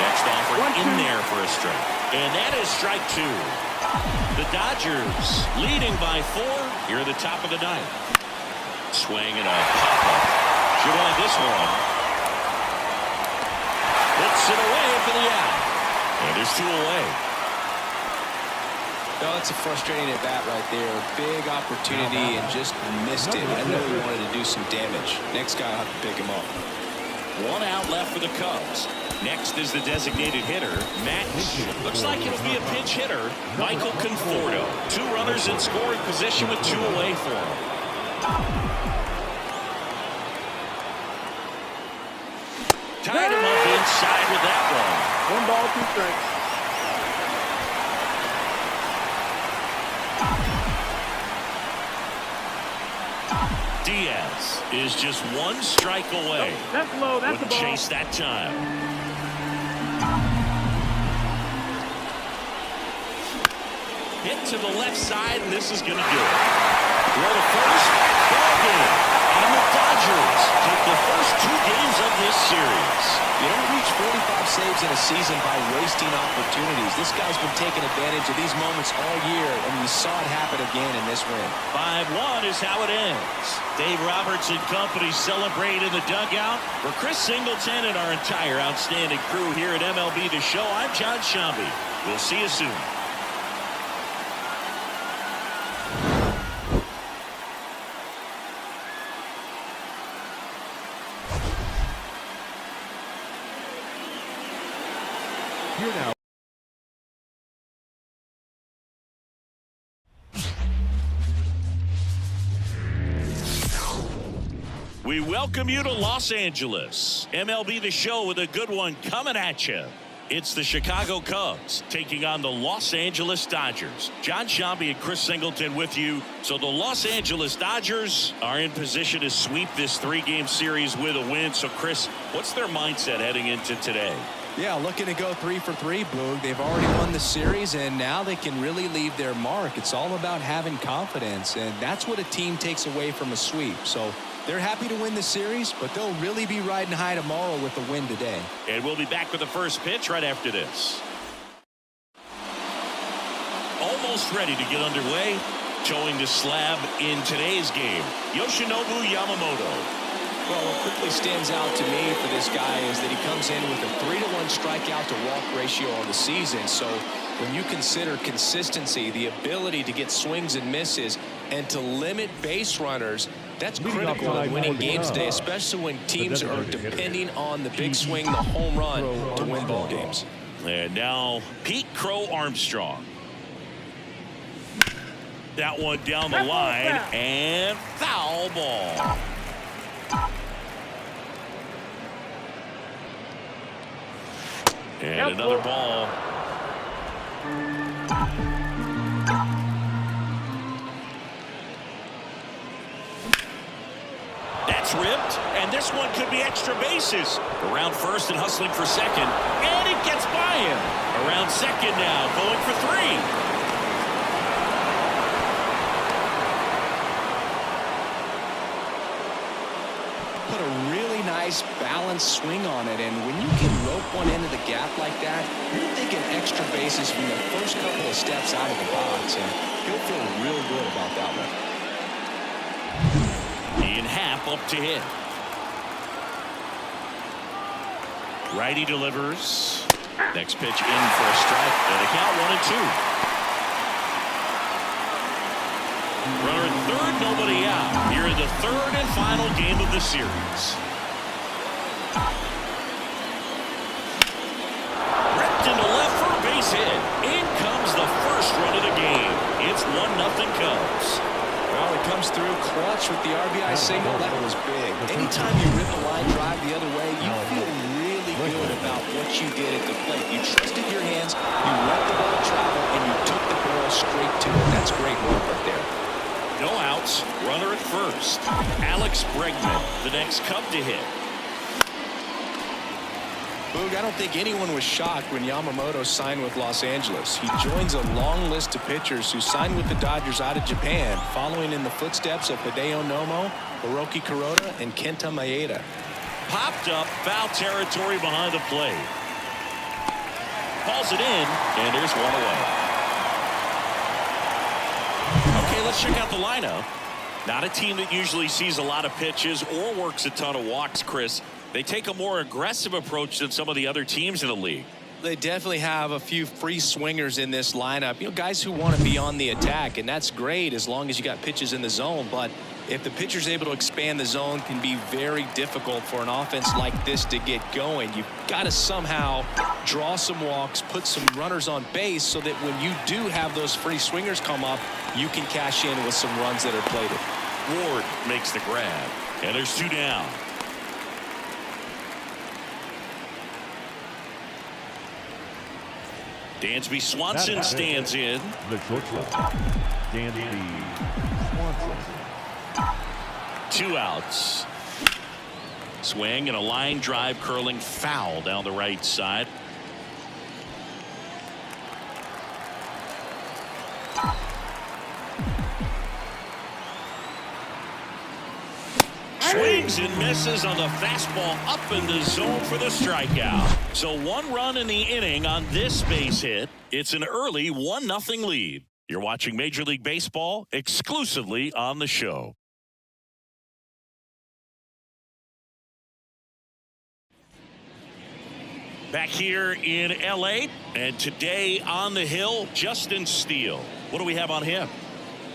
Next offer in there for a strike. And that is strike 2. The Dodgers leading by 4 here at the top of the 9th. Swing and a pop-up. Should have this one. Puts it away for the out. And there's 2 away. No, that's a frustrating at bat right there. Big opportunity and just missed it. I know he wanted to do some damage. Next guy will have to pick him up. 1 out left for the Cubs. Next is the designated hitter, Matt. Looks like it'll be a pinch hitter, Michael Conforto. 2 runners in scoring position with 2 away for him. Tied him up inside with that one. 1 ball, 2 strikes. Diaz is just 1 strike away. That's low. That's Wouldn't the ball. chase that time. Hit to the left side, and this is going to do it. Throw to first, ball game. And the Dodgers take the first 2 games of this series. You don't reach 45 saves in a season by wasting opportunities. This guy's been taking advantage of these moments all year, and we saw it happen again in this win. 5-1 is how it ends. Dave Roberts and company celebrate in the dugout. For Chris Singleton and our entire outstanding crew here at MLB The Show, I'm John Shambi. We'll see you soon. Here now. We welcome you to Los Angeles. MLB The Show with a good one coming at you. It's the Chicago Cubs taking on the Los Angeles Dodgers. John Shambi and Chris Singleton with you. So the Los Angeles Dodgers are in position to sweep this 3-game series with a win. So Chris, what's their mindset heading into today? Yeah, looking to go 3 for 3, Boog. They've already won the series, and now they can really leave their mark. It's all about having confidence, and that's what a team takes away from a sweep. So they're happy to win the series, but they'll really be riding high tomorrow with the win today. And we'll be back with the first pitch right after this. Almost ready to get underway. Showing the slab in today's game, Yoshinobu Yamamoto. Well, what quickly stands out to me for this guy is that he comes in with a 3-to-1 strikeout to walk ratio on the season. So when you consider consistency, the ability to get swings and misses, and to limit base runners, that's critical in winning games today, especially when teams are depending on the big swing, the home run, to win ball games. And now Pete Crow Armstrong. That one down the line, and foul ball. And another ball. That's ripped, and this one could be extra bases. Around first and hustling for second, and it gets by him. Around second now, going for 3. Put a really nice balanced swing on it, and when you can rope one into the gap like that, you're thinking extra bases from the first couple of steps out of the box, and he'll feel real good about that one. Ian Happ up to hit. Righty delivers. Next pitch in for a strike, and the count 1-2. Runner at third, nobody out. Here in the 3rd and final game of the series. Ripped into left for a base hit. In comes the first run of the game. It's 1-0 Cubs. Well, it comes through clutch with the RBI single. That was big. Anytime you rip a line drive the other way, you feel really good about what you did at the plate. You trusted your hands, you let the ball travel, and you took the barrel straight to it. That's great work right there. No outs, runner at first. Alex Bregman, the next Cub to hit. Boog, I don't think anyone was shocked when Yamamoto signed with Los Angeles. He joins a long list of pitchers who signed with the Dodgers out of Japan, following in the footsteps of Hideo Nomo, Hiroki Kuroda, and Kenta Maeda. Popped up, foul territory behind the plate. Calls it in, and there's 1 away. Okay, let's check out the lineup. Not a team that usually sees a lot of pitches or works a ton of walks, Chris. They take a more aggressive approach than some of the other teams in the league. They definitely have a few free swingers in this lineup. You know, guys who want to be on the attack, and that's great as long as you got pitches in the zone. But if the pitcher's able to expand the zone, can be very difficult for an offense like this to get going. You've got to somehow draw some walks, put some runners on base so that when you do have those free swingers come up, you can cash in with some runs that are plated. Ward makes the grab, and there's 2 down. Dansby Swanson stands in. The shortstop, Dansby Swanson. 2 outs. Swing and a line drive curling foul down the right side. Swings and misses on the fastball up in the zone for the strikeout. So 1 run in the inning on this base hit. It's an early 1-0 lead. You're watching Major League Baseball exclusively on the show. Back here in L.A. and today on the hill, Justin Steele. What do we have on him?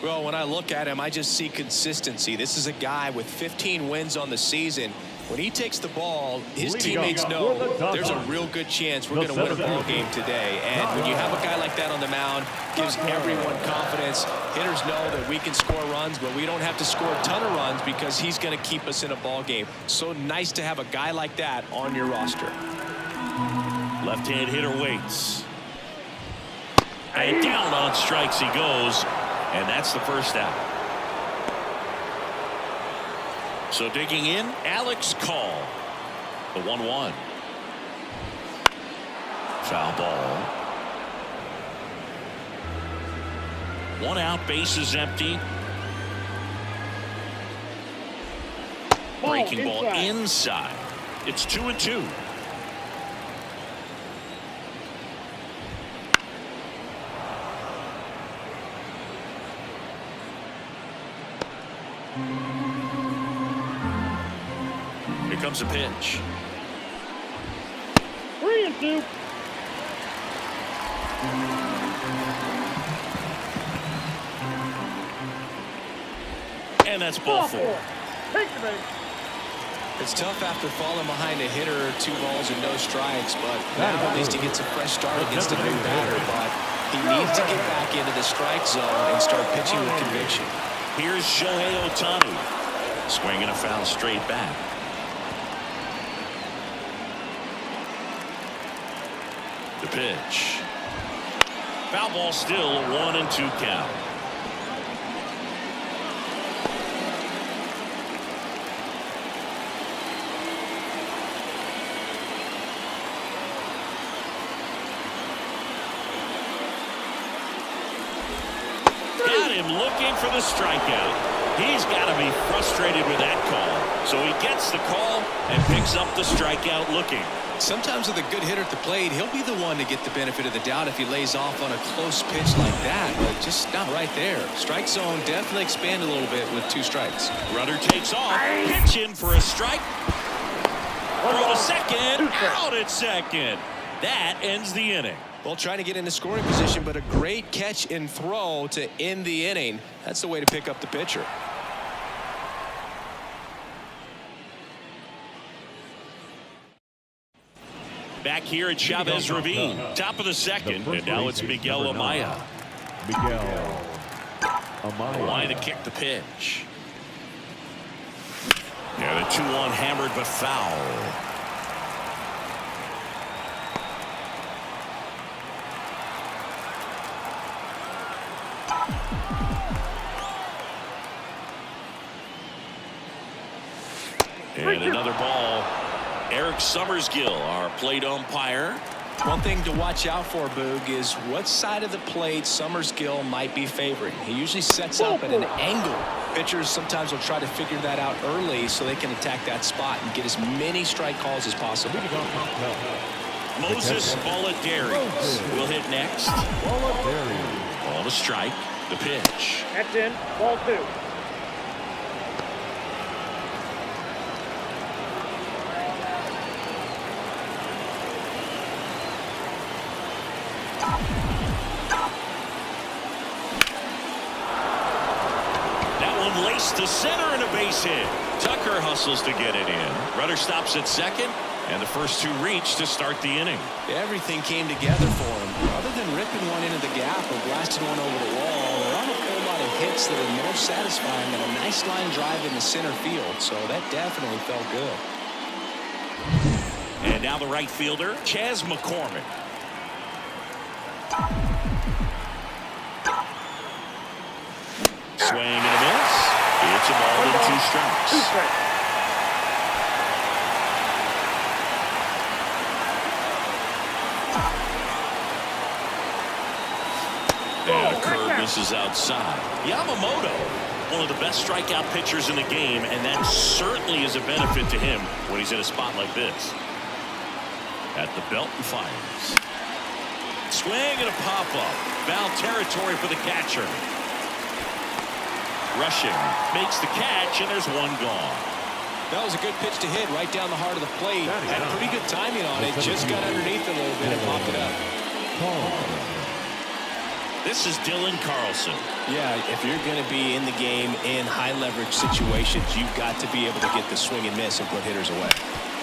Well, when I look at him, I just see consistency. This is a guy with 15 wins on the season. When he takes the ball, his teammates know there's a real good chance we're going to win a ball game today. And when you have a guy like that on the mound, gives everyone confidence. Hitters know that we can score runs, but we don't have to score a ton of runs because he's going to keep us in a ball game. So nice to have a guy like that on your roster. Left-hand hitter waits. And down on strikes he goes. And that's the first out. So digging in, Alex Call. The 1-1. Foul ball. 1 out, base is empty. Breaking ball inside. It's 2-2. Here comes a pitch. 3-2. And that's ball 4. Take the base. It's tough after falling behind a hitter, 2 balls and no strikes, but now at least he gets a fresh start against a new batter. But he needs to get back into the strike zone and start pitching with conviction. Here's Shohei Ohtani. Swinging a foul straight back. The pitch. Foul ball still, 1-2 count. Got him looking for the strikeout. He's got to be frustrated with that call. So he gets the call and picks up the strikeout looking. Sometimes with a good hitter at the plate, he'll be the one to get the benefit of the doubt if he lays off on a close pitch like that, but just not right there. Strike zone definitely expand a little bit with 2 strikes. Runner takes off, pitch in for a strike. Throw to second, out at second. That ends the inning. Well, trying to get into scoring position, but a great catch and throw to end the inning. That's the way to pick up the pitcher. Back here at Chavez Ravine, top of the second, and now it's Miguel Amaya. Miguel Amaya. Line to kick the pitch. Yeah, the 2-1 hammered but foul. And another ball. Eric Summersgill, our plate umpire. One thing to watch out for, Boog, is what side of the plate Summersgill might be favoring. He usually sets up at an angle. Pitchers sometimes will try to figure that out early so they can attack that spot and get as many strike calls as possible. Moses Bolladarius will hit next. Ball to strike. The pitch. That's in. Ball 2. race to center and a base hit. Tucker hustles to get it in. Rudder stops at second, and the first two reach to start the inning. Everything came together for him. Other than ripping one into the gap or blasting one over the wall, there aren't a whole lot of hits that are more satisfying than a nice line drive in the center field. So that definitely felt good. And now the right fielder, Chas McCormick. Swing and a miss. It's a ball and 2 strikes. 2 strikes. And a curve misses outside. Yamamoto, one of the best strikeout pitchers in the game, and that certainly is a benefit to him when he's in a spot like this. At the belt and fires. Swing and a pop-up. Foul territory for the catcher. Rushing makes the catch, and there's one gone. That was a good pitch to hit right down the heart of the plate. Had pretty good timing on it. Just got underneath it a little bit and popped it up. This is Dylan Carlson. Yeah, if you're going to be in the game in high-leverage situations, you've got to be able to get the swing and miss and put hitters away.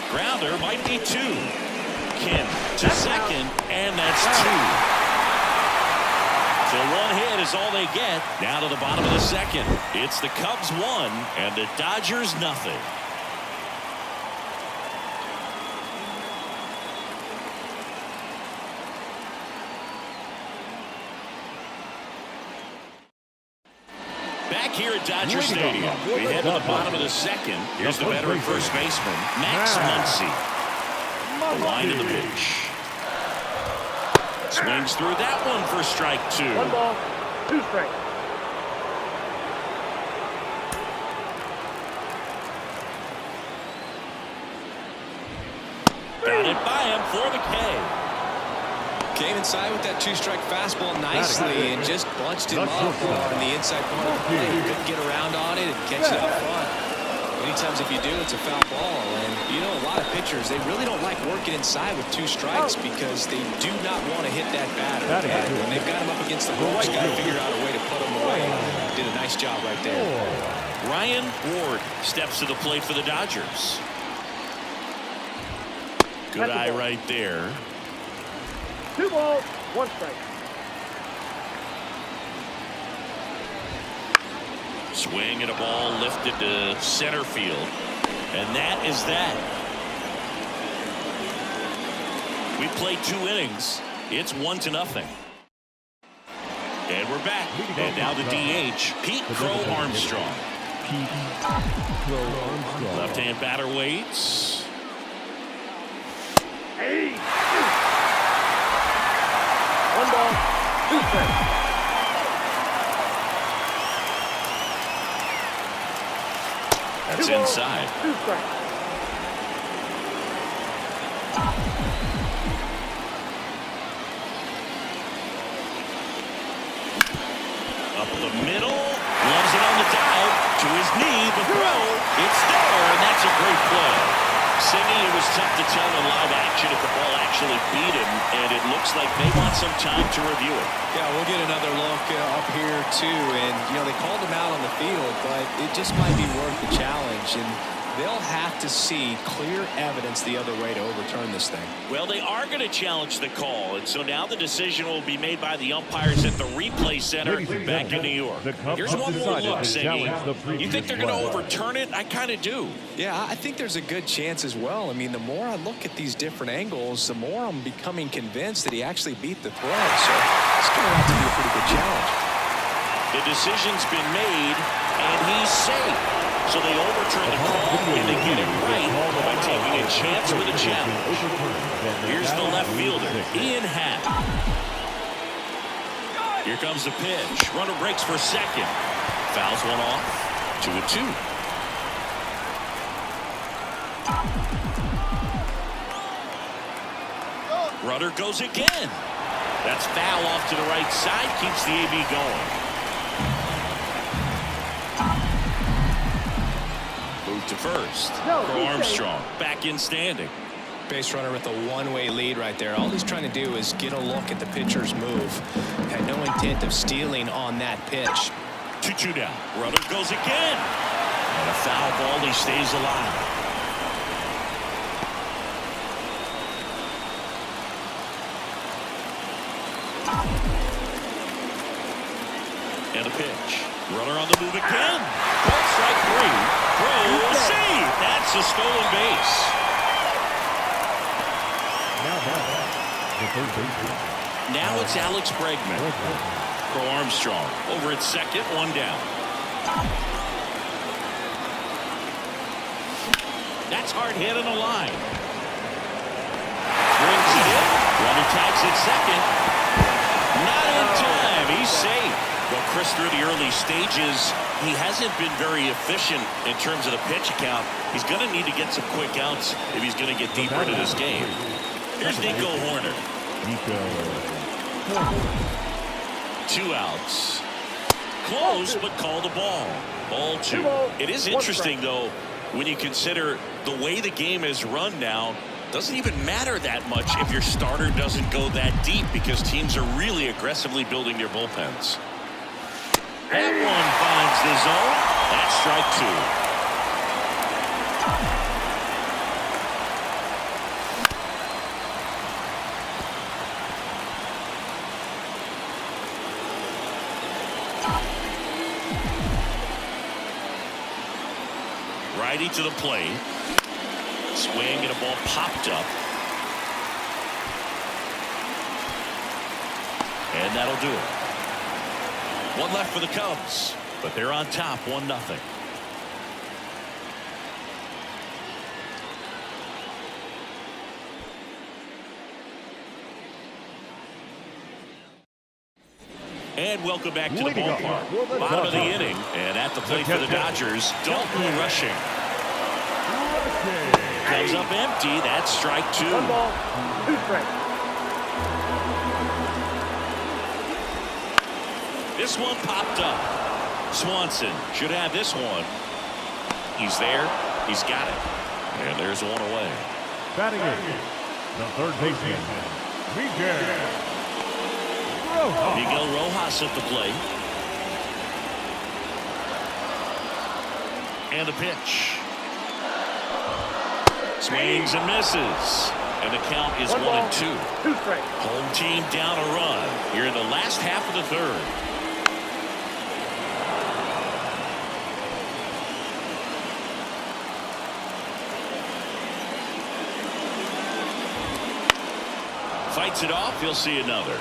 Grounder might be 2. Kim to second, and that's 2. So 1 hit is all they get. Now to the bottom of the second. It's the Cubs 1 and the Dodgers nothing. Back here at Dodger Stadium, we head to the bottom of the second. Here's the veteran first baseman, Max Muncy. The line to the pitch. Swings through that one for strike 2. 1 ball, 2 strikes. Got it by him for the K. Came inside with that 2-strike fastball nicely and just bunched him up on the inside corner of the plate. Couldn't get around on it and catch it up front. Many times if you do, it's a foul ball. And, you know, a lot of pitchers, they really don't like working inside with 2 strikes because they do not want to hit that batter. And when they've got him up against the ropes, got to figure out a way to put him away. Did a nice job right there. Ryan Ward steps to the plate for the Dodgers. Good eye right there. 2 balls, 1 strike. Swing and a ball lifted to center field. And that is that. We played 2 innings. It's 1-0. And we're back. And now the DH, Pete Crow Armstrong. Left-hand batter waits. Hey. 1 ball, 2 strikes. That's inside. 2 strikes. Up the middle. Loves it on the dive. To his knee. The throw. It's there. And that's a great play. Sidney, it was tough to tell in live action if the ball actually beat him. And it looks like they want some time to review it. Yeah, we'll get another look up here, too. And, you know, they called him out on the field, but it just might be worth the challenge. And they'll have to see clear evidence the other way to overturn this thing. Well, they are going to challenge the call. And so now the decision will be made by the umpires at the replay center back in New York. Here's one more look, Sidney. You think they're going to overturn it? I kind of do. Yeah, I think there's a good chance as well. I mean, the more I look at these different angles, the more I'm becoming convinced that he actually beat the throw. So it's going to have to be a pretty good challenge. The decision's been made, and he's safe. So they overturn the call, and they get it right by taking a chance with a challenge. Here's the left fielder, Ian Happ. Here comes the pitch. Runner breaks for second. Fouls one off. 2-2. Runner goes again. That's foul off to the right side. Keeps the AB going. Move to first. Crow Armstrong back in standing. Base runner with a one-way lead right there. All he's trying to do is get a look at the pitcher's move. Had no intent of stealing on that pitch. 2-2 down. Runner goes again. And a foul ball. He stays alive. And a pitch. Runner on the move again. Called strike 3. Throw, save. That's a stolen base. Now it's Alex Bregman. For Armstrong. Over at second, 1 down. That's hard hit on the line. Brings it in. Runner tags at second. Not in time. He's safe. Well, Chris, through the early stages, he hasn't been very efficient in terms of the pitch count. He's going to need to get some quick outs if he's going to get deeper into this game. Here's Nico Hoerner. 2 outs. Close, but called a ball. Ball 2. It is interesting, though, when you consider the way the game is run now. Doesn't even matter that much if your starter doesn't go that deep because teams are really aggressively building their bullpens. That one finds the zone. That's strike 2. Righty to the plate. Swing and a ball popped up. And that'll do it. 1 left for the Cubs, but they're on top 1-0. And welcome back to the ballpark. Bottom of the inning, and at the plate for the Dodgers, Dalton Rushing. Comes up empty. That's strike 2. 1 ball, 2 strikes. This one popped up. Swanson should have this one. He's there. He's got it. And there's 1 away. Batting in, the third baseman, Miguel Rojas at the plate. And a pitch. Swings and misses. And the count is 1-2. 2 strikes. Home team down a run here in the last half of the third. Fights it off. He'll see another.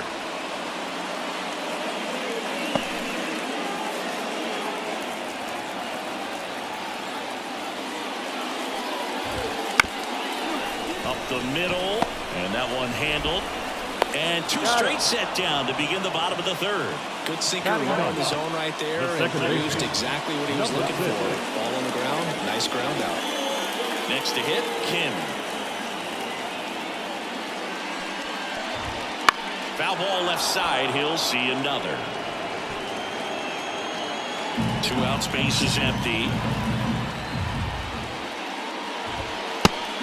Up the middle, and that one handled. And 2 straight set down to begin the bottom of the third. Good sinker right on the zone right there and produced exactly what he was looking for. Ball on the ground. Nice ground out. Next to hit, Kim. Foul ball left side. He'll see another. 2 outs, base is empty.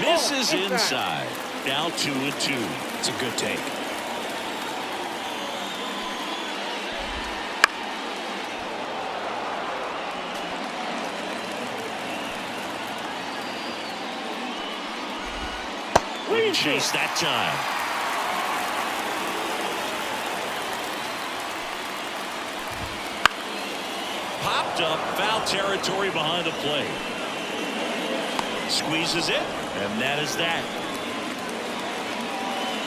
Misses inside. Now 2-2. It's a good take. Wouldn't chase that time. Popped up, foul territory behind the plate. Squeezes it, and that is that.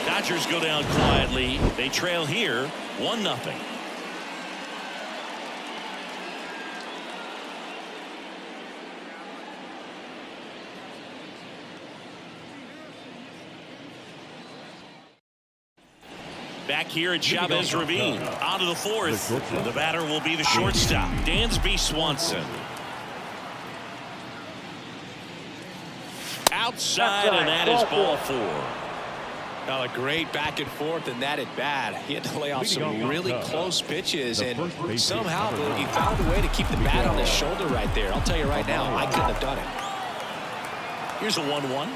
Dodgers go down quietly. They trail here 1-0. Back here at Chavez Ravine. On to the 4th. The batter will be the shortstop, Dansby Swanson. Outside, and that is ball 4. Now a great back and forth, and that at bat. He had to lay off some really close pitches, and somehow he found a way to keep the bat on his shoulder right there. I'll tell you right now, I couldn't have done it. Here's a 1-1.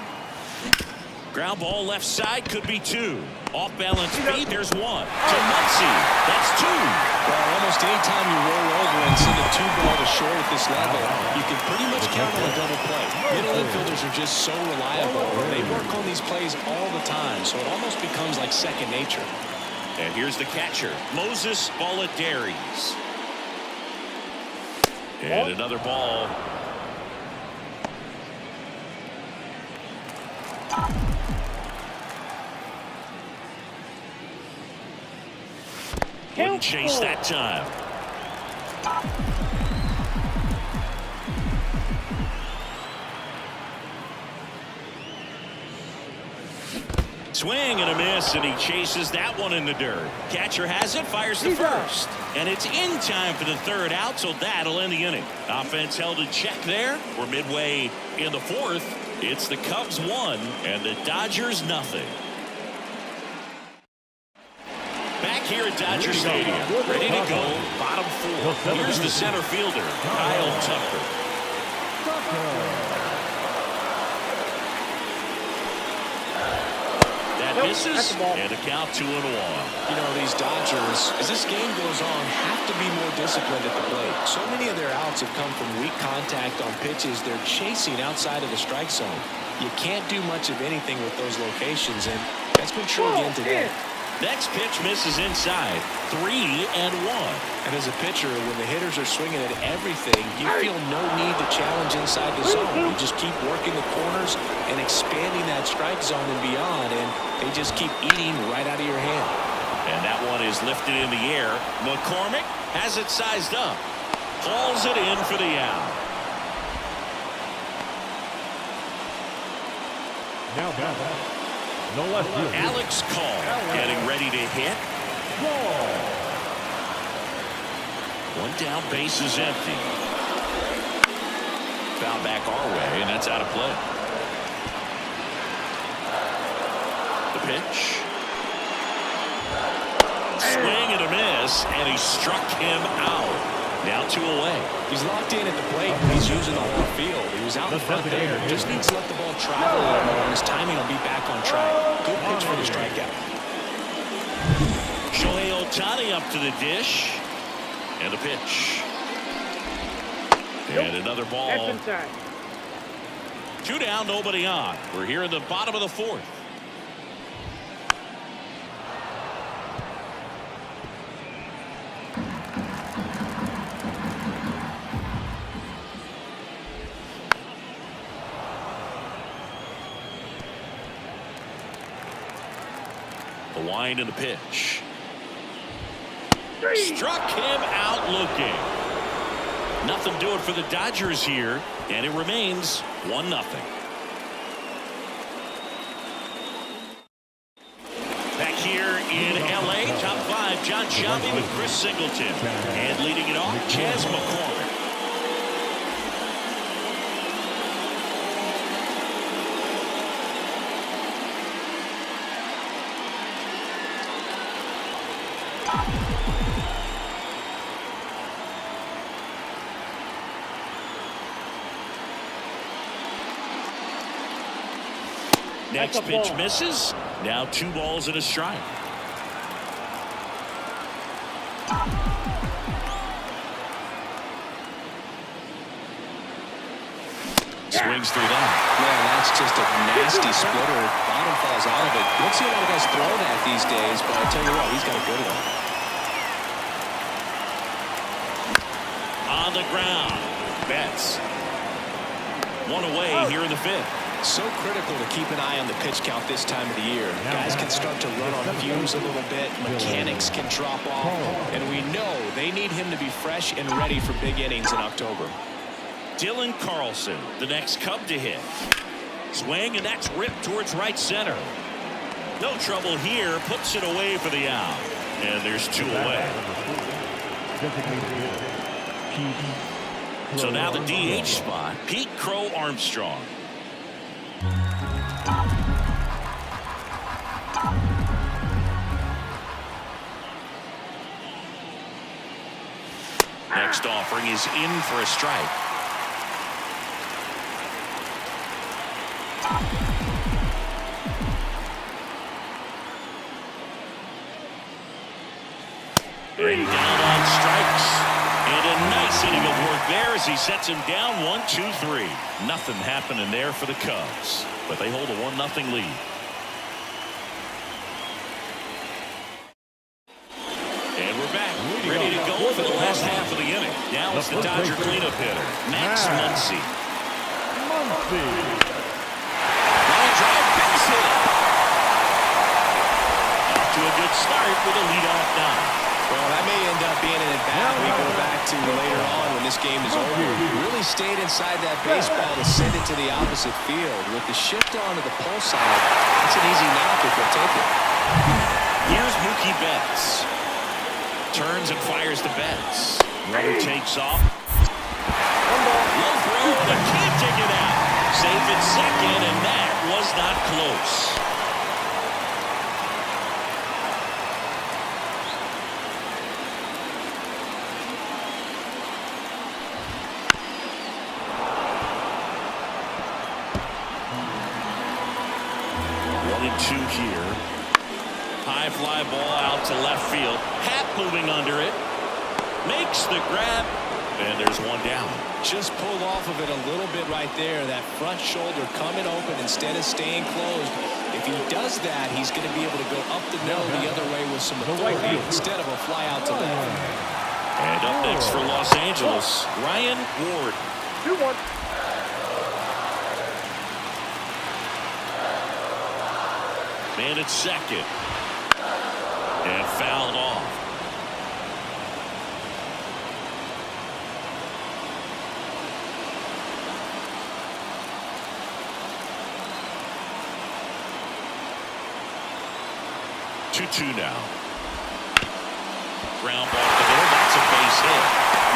Ground ball left side, could be 2. Off balance speed, there's 1. To Muncy, that's 2. Well, almost any time you roll over and send a 2-ball to short at this level, you can pretty much count on a double play. Middle infielders are just so reliable. They work on these plays all the time, so it almost becomes like second nature. And here's the catcher, Moses Balladares. And another ball. Wouldn't chase that time. Swing and a miss, and he chases that one in the dirt. Catcher has it, fires the first. And it's in time for the third out, so that'll end the inning. Offense held in check there. We're midway in the fourth. It's the Cubs 1 and the Dodgers nothing. Back here at Dodger Stadium, ready to go, bottom 4. Here's the center fielder, Kyle Tucker. That misses, and a count 2-1. You know, these Dodgers, as this game goes on, have to be more disciplined at the plate. So many of their outs have come from weak contact on pitches they're chasing outside of the strike zone. You can't do much of anything with those locations, and that's been true again today. Next pitch misses inside, 3-1. And as a pitcher, when the hitters are swinging at everything, you feel no need to challenge inside the zone. You just keep working the corners and expanding that strike zone and beyond, and they just keep eating right out of your hand. And that one is lifted in the air. McCormick has it sized up. Hauls it in for the out. Now back. No left field. Alex Call getting ready to hit. One down, base is empty. Foul back our way, and that's out of play. The pitch. Swing and a miss, and he struck him out. Now 2 away. He's locked in at the plate. He's using the whole field. He was out in front there. Just needs to let the ball travel a little more, and his timing will be back on track. Good pitch for the strikeout. Shohei Ohtani up to the dish. And the pitch. And another ball. 2 down, nobody on. We're here in the bottom of the 4th. The wind and the pitch. Struck him out looking. Nothing doing for the Dodgers here, and it remains 1-0. Back here in L.A., top 5, John Shelby with Chris Singleton. And leading it off, Chas McCormick. Next pitch misses. Now 2 balls and a strike. Swings through that. Yeah, that's just a nasty splitter. Bottom falls out of it. You don't see a lot of guys throw that these days, but I'll tell you what, he's got a good one. On the ground. Betts. 1 away here in the 5th. So critical to keep an eye on the pitch count this time of the year. Guys can start to run on fumes a little bit. Mechanics can drop off. And we know they need him to be fresh and ready for big innings in October. Dylan Carlson, the next Cub to hit. Swing, and that's ripped towards right center. No trouble here. Puts it away for the out. And there's 2 away. So now the DH spot, Pete Crow Armstrong. Next offering is in for a strike. And down on strikes. And a nice inning of work there as he sets him down 1-2-3. Nothing happening there for the Cubs, but they hold a 1-0 lead. And we're back, ready to go for the last half of the inning. Now it's the Dodger cleanup hitter, Max Muncy. Line drive, base hit. Off to a good start with a leadoff down. Well, that may end up being an at-bat we go back to later on when this game is over. He really stayed inside that baseball to send it to the opposite field. With the shift on to the pull side, it's an easy knock if he'll take it. Here's Mookie Betts. Turns and fires to Betts. Runner takes off. Low throw, and he can't take it out. Safe at second, and that was not close. Two here. High fly ball out to left field. Happ moving under it. Makes the grab. And there's one down. Just pulled off of it a little bit right there. That front shoulder coming open instead of staying closed. If he does that, he's going to be able to go up the middle the other way with some authority instead of a fly out to left. And up next for Los Angeles, Ryan Ward. 2-1. Man at second. And fouled off. Two now. Ground ball to there. That's a base hit.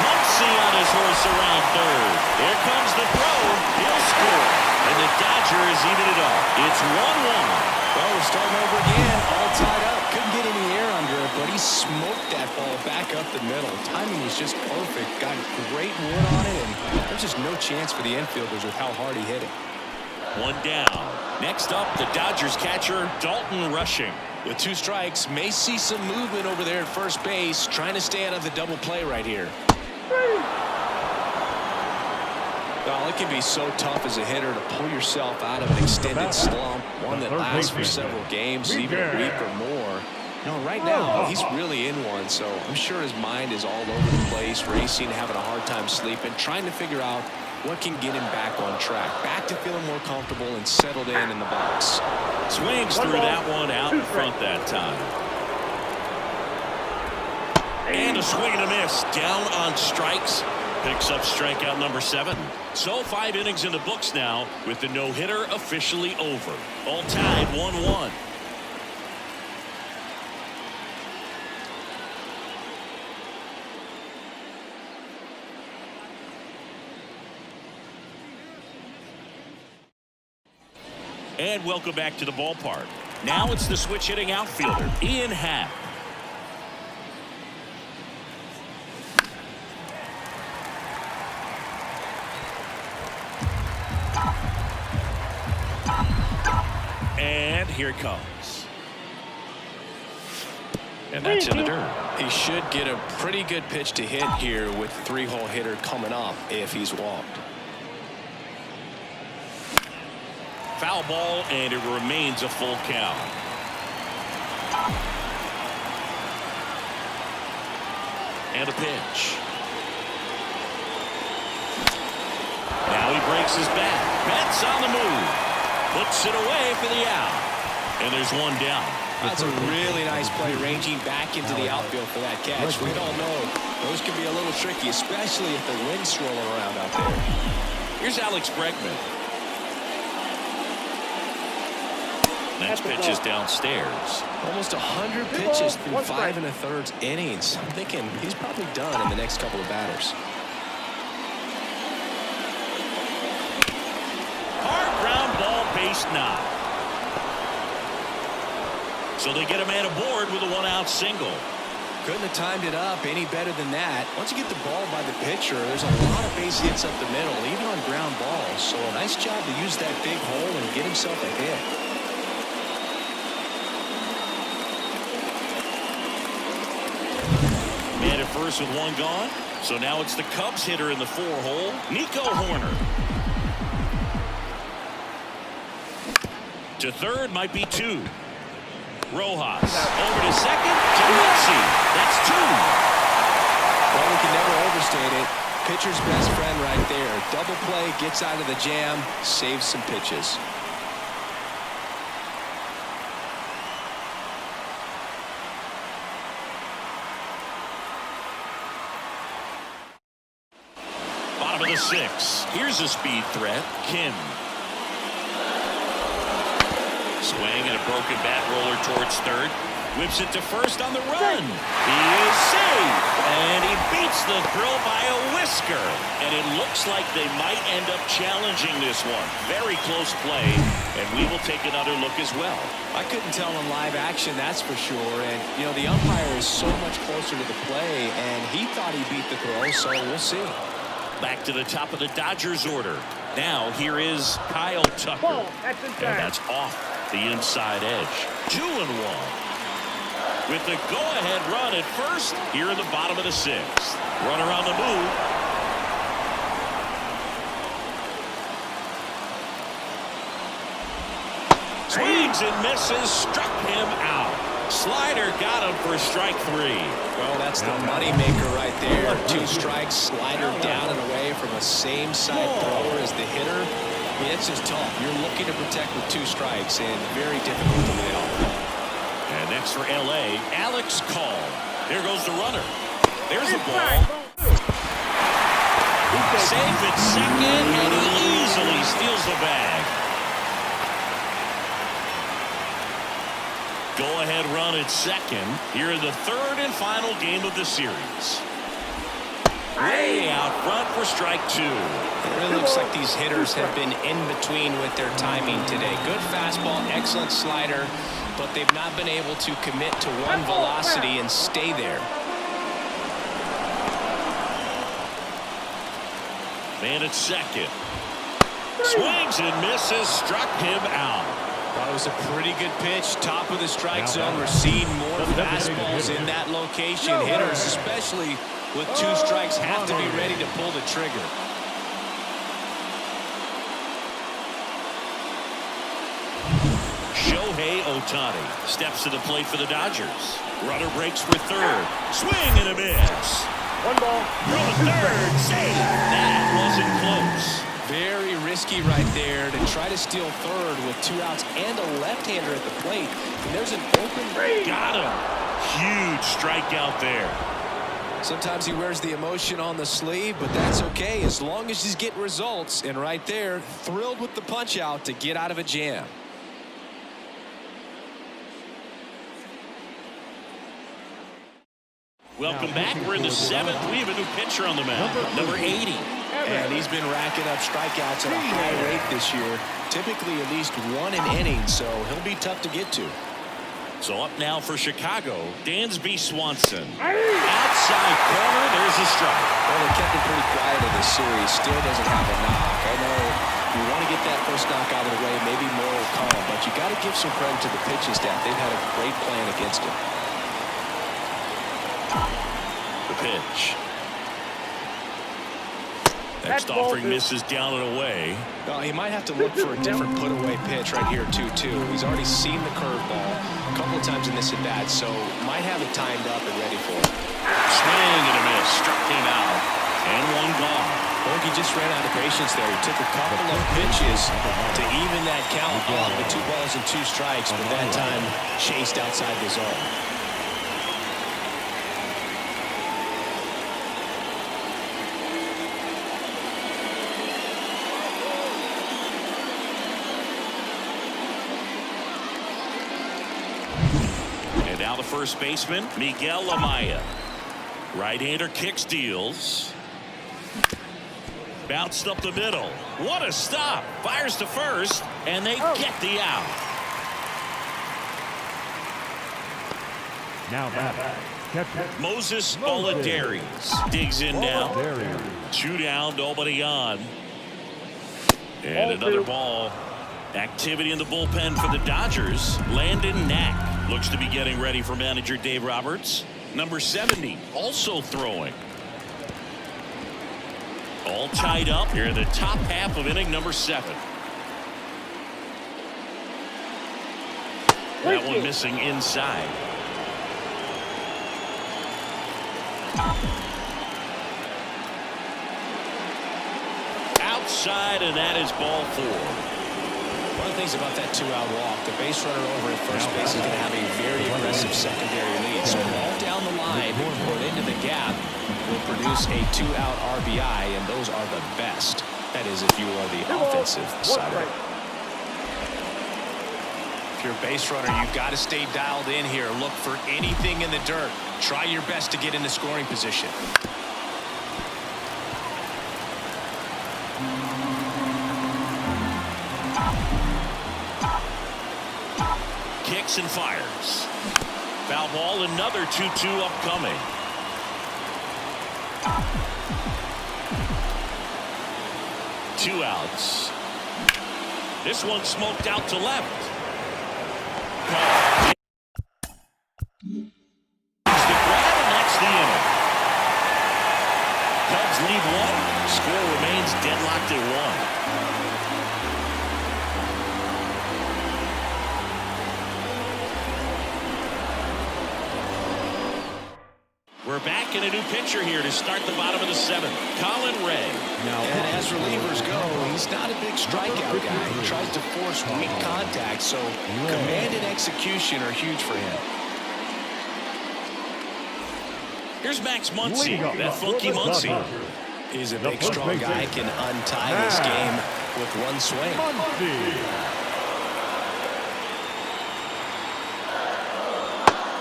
Muncy on his horse around third. Here comes the throw. He'll score. And the Dodgers even it up. It's 1-1. Well, we're starting over again, all tied up. Couldn't get any air under it, but he smoked that ball back up the middle. Timing was just perfect. Got great wood on it, and there's just no chance for the infielders with how hard he hit it. One down. Next up, the Dodgers catcher, Dalton Rushing. With 2 strikes, may see some movement over there at first base, trying to stay out of the double play right here. Well, it can be so tough as a hitter to pull yourself out of an extended slump, one that lasts for several games, even a week or more. You know, right now, he's really in one, so I'm sure his mind is all over the place, racing, having a hard time sleeping, trying to figure out what can get him back on track, back to feeling more comfortable and settled in the box. Swings through that one out in front that time. And a swing and a miss. Down on strikes. Picks up strikeout number 7. So 5 innings in the books now with the no-hitter officially over. All tied 1-1. And welcome back to the ballpark. Now it's the switch hitting outfielder, Ian Happ. And here it comes. And that's in the dirt. He should get a pretty good pitch to hit here with the 3-hole hitter coming up if he's walked. Foul ball, and it remains a full count. And a pitch. Now he breaks his bat. Betts on the move. Puts it away for the out. And there's one down. That's a really nice play, ranging back into the outfield for that catch. We all know those can be a little tricky, especially if the wind's swirling around out there. Here's Alex Bregman. Next pitch is downstairs. Almost 100 pitches through 5 1/3 innings. I'm thinking he's probably done in the next couple of batters. Hard ground ball, base knock. So they get a man aboard with a 1-out single. Couldn't have timed it up any better than that. Once you get the ball by the pitcher, there's a lot of base hits up the middle, even on ground balls. So a nice job to use that big hole and get himself a hit. first with one gone. So now it's the Cubs hitter in the 4-hole, Nico Hoerner. To third might be 2. Rojas over to second to Muncy. That's 2. Well, we can never overstate it. Pitcher's best friend right there. Double play, gets out of the jam, saves some pitches. Bottom of the 6th. Here's a speed threat, Kim. Swing and a broken bat roller towards third. Whips it to first on the run. He is safe. And he beats the throw by a whisker. And it looks like they might end up challenging this one. Very close play. And we will take another look as well. I couldn't tell in live action, that's for sure. And, you know, the umpire is so much closer to the play. And he thought he beat the throw, so we'll see. Back to the top of the Dodgers order. Now here is Kyle Tucker. Ball, that's inside. And that's off the inside edge. 2-1. With the go-ahead run at first here in the bottom of the 6th. Runner on the move. Swings and misses. Struck him out. Slider got him for strike 3. Well, that's the money maker right there. 2 strikes, slider down and away from a same side thrower as the hitter. I mean, it's just tough. You're looking to protect with 2 strikes and very difficult to lay off. And next for L.A., Alex Call. There goes the runner. There's the ball. Safe at second, and he easily steals the bag. Go-ahead run at second here in the 3rd and final game of the series. Way out front for strike 2. It really looks like these hitters have been in between with their timing today. Good fastball, excellent slider, but they've not been able to commit to one velocity and stay there. Man at second. Swings and misses. Struck him out. Well, it was a pretty good pitch. Top of the strike zone. We're seeing more fastballs in that location. Hitters, especially with 2 strikes, have to be ready to pull the trigger. Shohei Ohtani steps to the plate for the Dodgers. Runner breaks for third. Swing and a miss. 1 ball. Throw to third. Save. That wasn't close. Very risky right there to try to steal third with 2 outs and a left-hander at the plate. And there's an open. Got him. Huge strikeout there. Sometimes he wears the emotion on the sleeve, but that's okay as long as he's getting results. And right there, thrilled with the punch out to get out of a jam. Welcome back. We're in the 7th. We have a new pitcher on the mound, number 80. And he's been racking up strikeouts at a high rate this year. Typically at least 1 an inning, so he'll be tough to get to. So up now for Chicago, Dansby Swanson. Outside corner, there's a strike. Well, they kept him pretty quiet in this series. Still doesn't have a knock. I know you want to get that first knock out of the way. Maybe more will come, but you got to give some credit to the pitching staff. They've had a great plan against him. The pitch. Next offering misses down and away. Well, he might have to look for a different put-away pitch right here, 2-2. He's already seen the curveball a couple of times in this at-bat, so might have it timed up and ready for it. Swing and a miss. Struck him out. And 1 gone. Bogey just ran out of patience there. He took a couple of pitches to even that count on with 2 balls and 2 strikes, but that time chased outside the zone. Now the first baseman, Miguel Amaya. Right-hander kicks, deals. Bounced up the middle. What a stop. Fires to first, and they get the out. Now back. Moses Olivares digs in now. 2 down, nobody on. And another ball. Activity in the bullpen for the Dodgers. Landon Knack looks to be getting ready for manager Dave Roberts. Number 70 also throwing. All tied up here in the top half of inning number 7. That one missing inside. Outside, and that is ball 4. One of the things about that 2-out walk, the base runner over at first base is going to have a very aggressive secondary lead. So ball down the line or into the gap will produce a 2-out RBI, and those are the best. That is, if you are the offensive side of it. If you're a base runner, you've got to stay dialed in here. Look for anything in the dirt. Try your best to get into scoring position. Kicks and fires. Foul ball, another 2-2 upcoming. Two outs. This one smoked out to left. It's the grab, and that's the inning. Cubs lead 1. Score remains deadlocked at 1. We're back in a new pitcher here to start the bottom of the 7th. Colin Ray. And as relievers go, he's not a big strikeout guy. He tries to force weak contact, so command and execution are huge for him. Here's Max Muncy, that funky Muncy. He's a big, strong guy, can untie this game with one swing.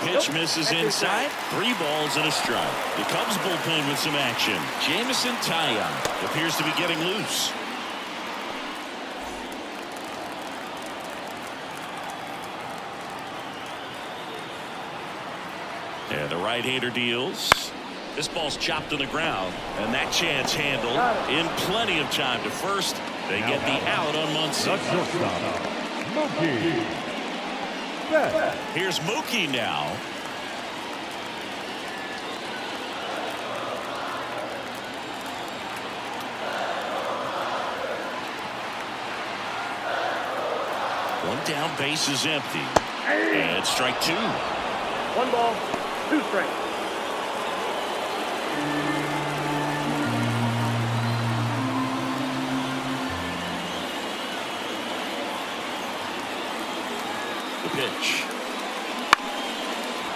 Pitch misses inside. 3 balls and a strike. The Cubs bullpen with some action. Jameson Taillon appears to be getting loose. And the right-hander deals. This ball's chopped to the ground, and that chance handled in plenty of time to first. They get the out on Muncy. Mookie. Here's Mookie now. One down, base is empty. And strike 2. 1 ball, 2 strikes. Pitch.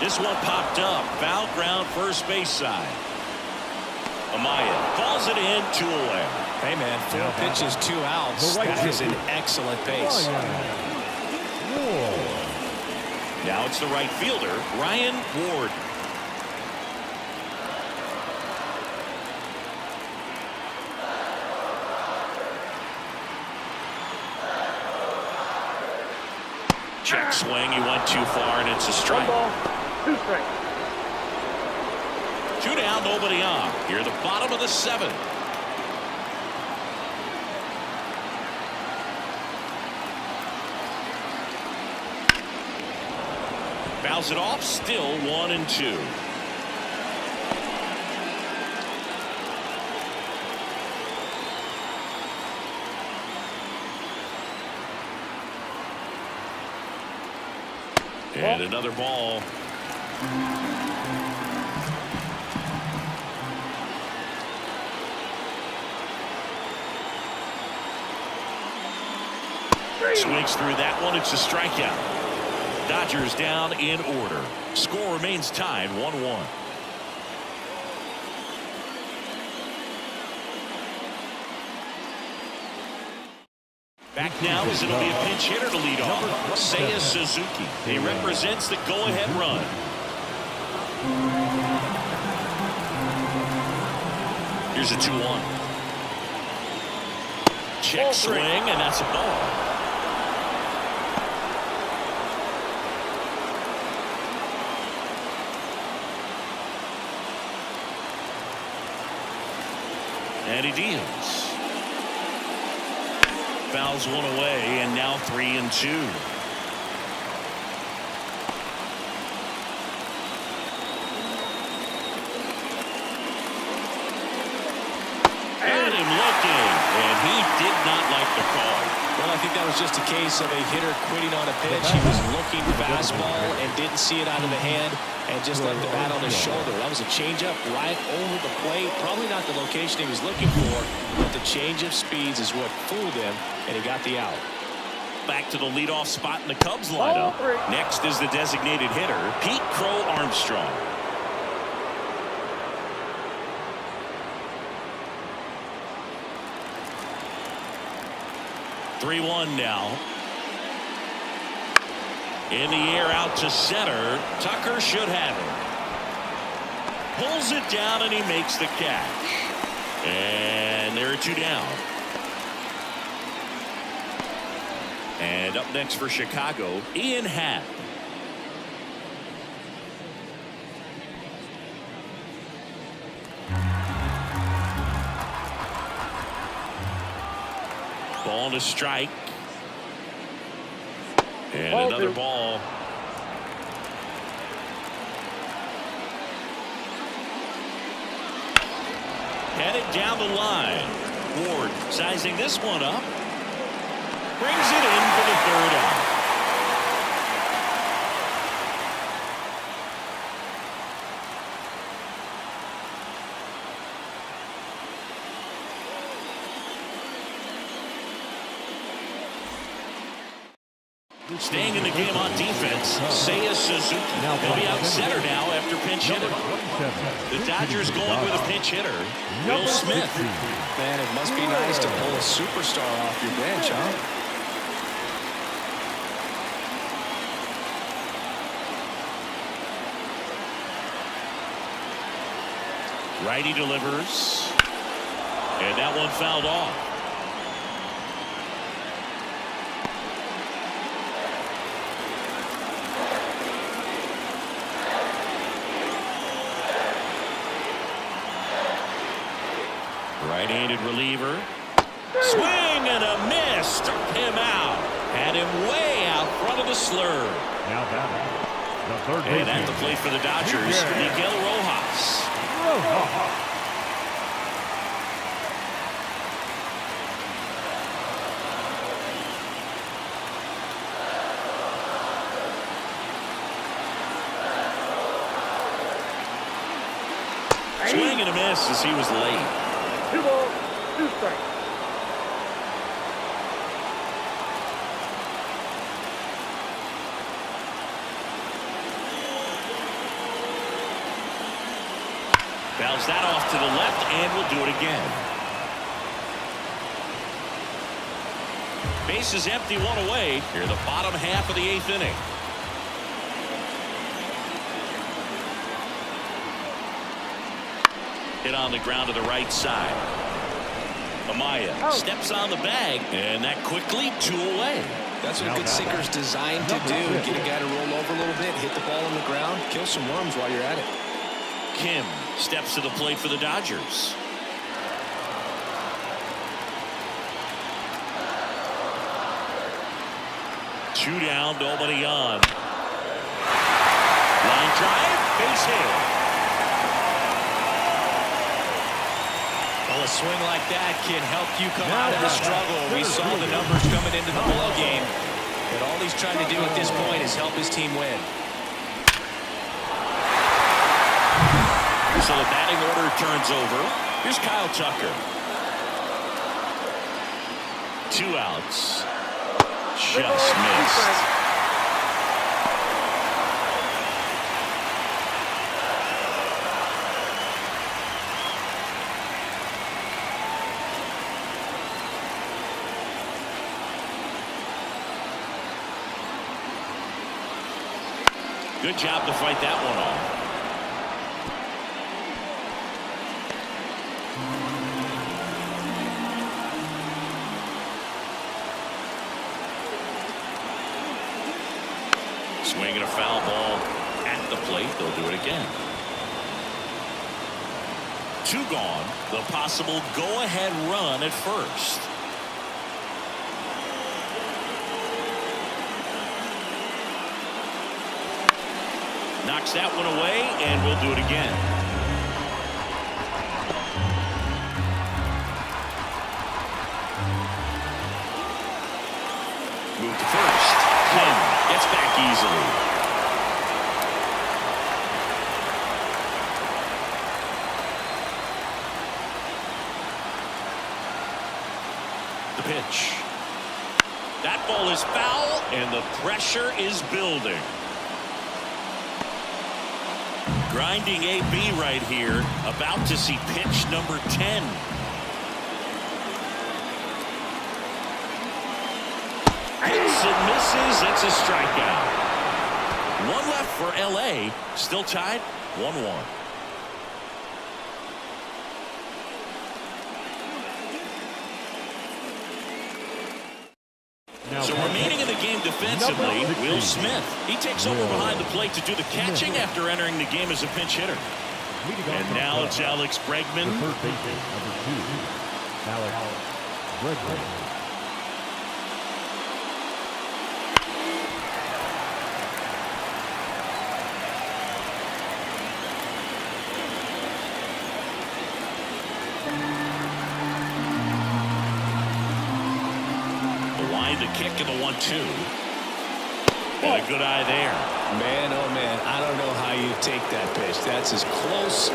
This one popped up. Foul ground, first base side. Amaya calls it in, 2 away. Hey, man, 4 pitches, 2 outs. That is an excellent pace. Now it's the right fielder, Ryan Ward. Check swing. He went too far, and it's a strike. 1 ball, 2 strikes. 2 down, nobody on. Here at the bottom of the 7th. Fouls it off. Still 1-2. And another ball. Swings through that one. It's a strikeout. Dodgers down in order. Score remains tied 1-1. Back now as it'll be a pinch hitter to lead off. Seiya Suzuki. He represents the go-ahead run. Here's a 2-1. Check swing, and that's a ball. And he deals. Fouls one away, and now 3-2. did not like the call. Well, I think that was just a case of a hitter quitting on a pitch. He was looking fastball and didn't see it out of the hand and just left the bat on his shoulder. That was a changeup right over the plate. Probably not the location he was looking for, but the change of speeds is what fooled him, and he got the out. Back to the leadoff spot in the Cubs lineup. Next is the designated hitter, Pete Crow Armstrong. (3-1) now. In the air out to center. Tucker should have it. Pulls it down and he makes the catch. And there are 2 down. And up next for Chicago, Ian Happ. Ball to strike. And Ball another 2. ball. Headed down the line. Ward sizing this one up. Brings it in for the 3rd out. Staying in the game on defense, Seiya Suzuki. He'll be out center now after pinch hitter. The Dodgers going with a pinch hitter, Will Smith. Man, it must be nice to pull a superstar off your bench, huh? Righty delivers. And that one fouled off. Right-handed reliever. Swing and a miss. Struck him out. Had him way out front of the slurve. Now batting, the third baseman. And at the plate for the Dodgers, Miguel Rojas. Swing and a miss as he was late. 2 balls, 2 strikes. Bounce that off to the left, and we'll do it again. Bases empty, 1 away. Here, the bottom half of the 8th inning. Hit on the ground to the right side. Amaya steps on the bag, and that quickly 2 away. That's what a good sinker's designed to do. Get a guy to roll over a little bit, hit the ball on the ground, kill some worms while you're at it. Kim steps to the plate for the Dodgers. Two down, nobody on. Line drive, base hit. Well, a swing like that can help you come out of the struggle. We saw the numbers coming into the ball game, but all he's trying to do at this point is help his team win. So the batting order turns over. Here's Kyle Tucker. 2 outs. Just missed. Good job to fight that one off. Swinging a foul ball at the plate. They'll do it again. 2 gone. The possible go-ahead run at first. Knocks that one away, and we'll do it again. pitch. That ball is foul, and the pressure is building. Grinding AB right here, about to see pitch number 10. Hits and misses. It's a strikeout. One left for LA. Still tied 1-1. So remaining in the game defensively, Will Smith. He takes over behind the plate to do the catching after entering the game as a pinch hitter. And now it's Alex Bregman. The third baseman, number 2, Alex Bregman. The kick and the 1-2. And a good eye there. Man, oh man, I don't know how you take that pitch. That's as close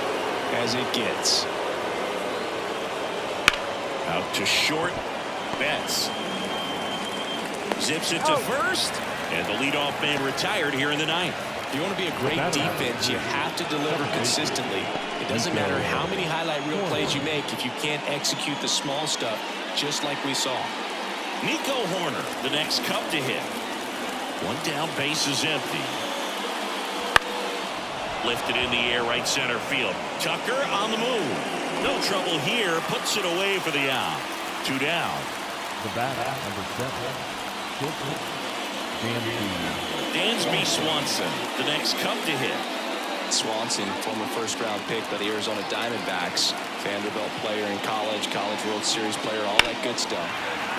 as it gets. Out to short. Betts zips it to first, and the leadoff man retired here in the ninth. If you want to be a great defense, you have to deliver consistently. It doesn't matter how many highlight reel plays you make if you can't execute the small stuff, just like we saw. Nico Horner, the next Cub to hit. One down, base is empty. Lifted in the air, right center field. Tucker on the move. No trouble here, puts it away for the out. 2 down. The batter, number 7, Dansby Swanson, the next Cub to hit. Swanson, former first-round pick by the Arizona Diamondbacks. Vanderbilt player in college World Series player, all that good stuff.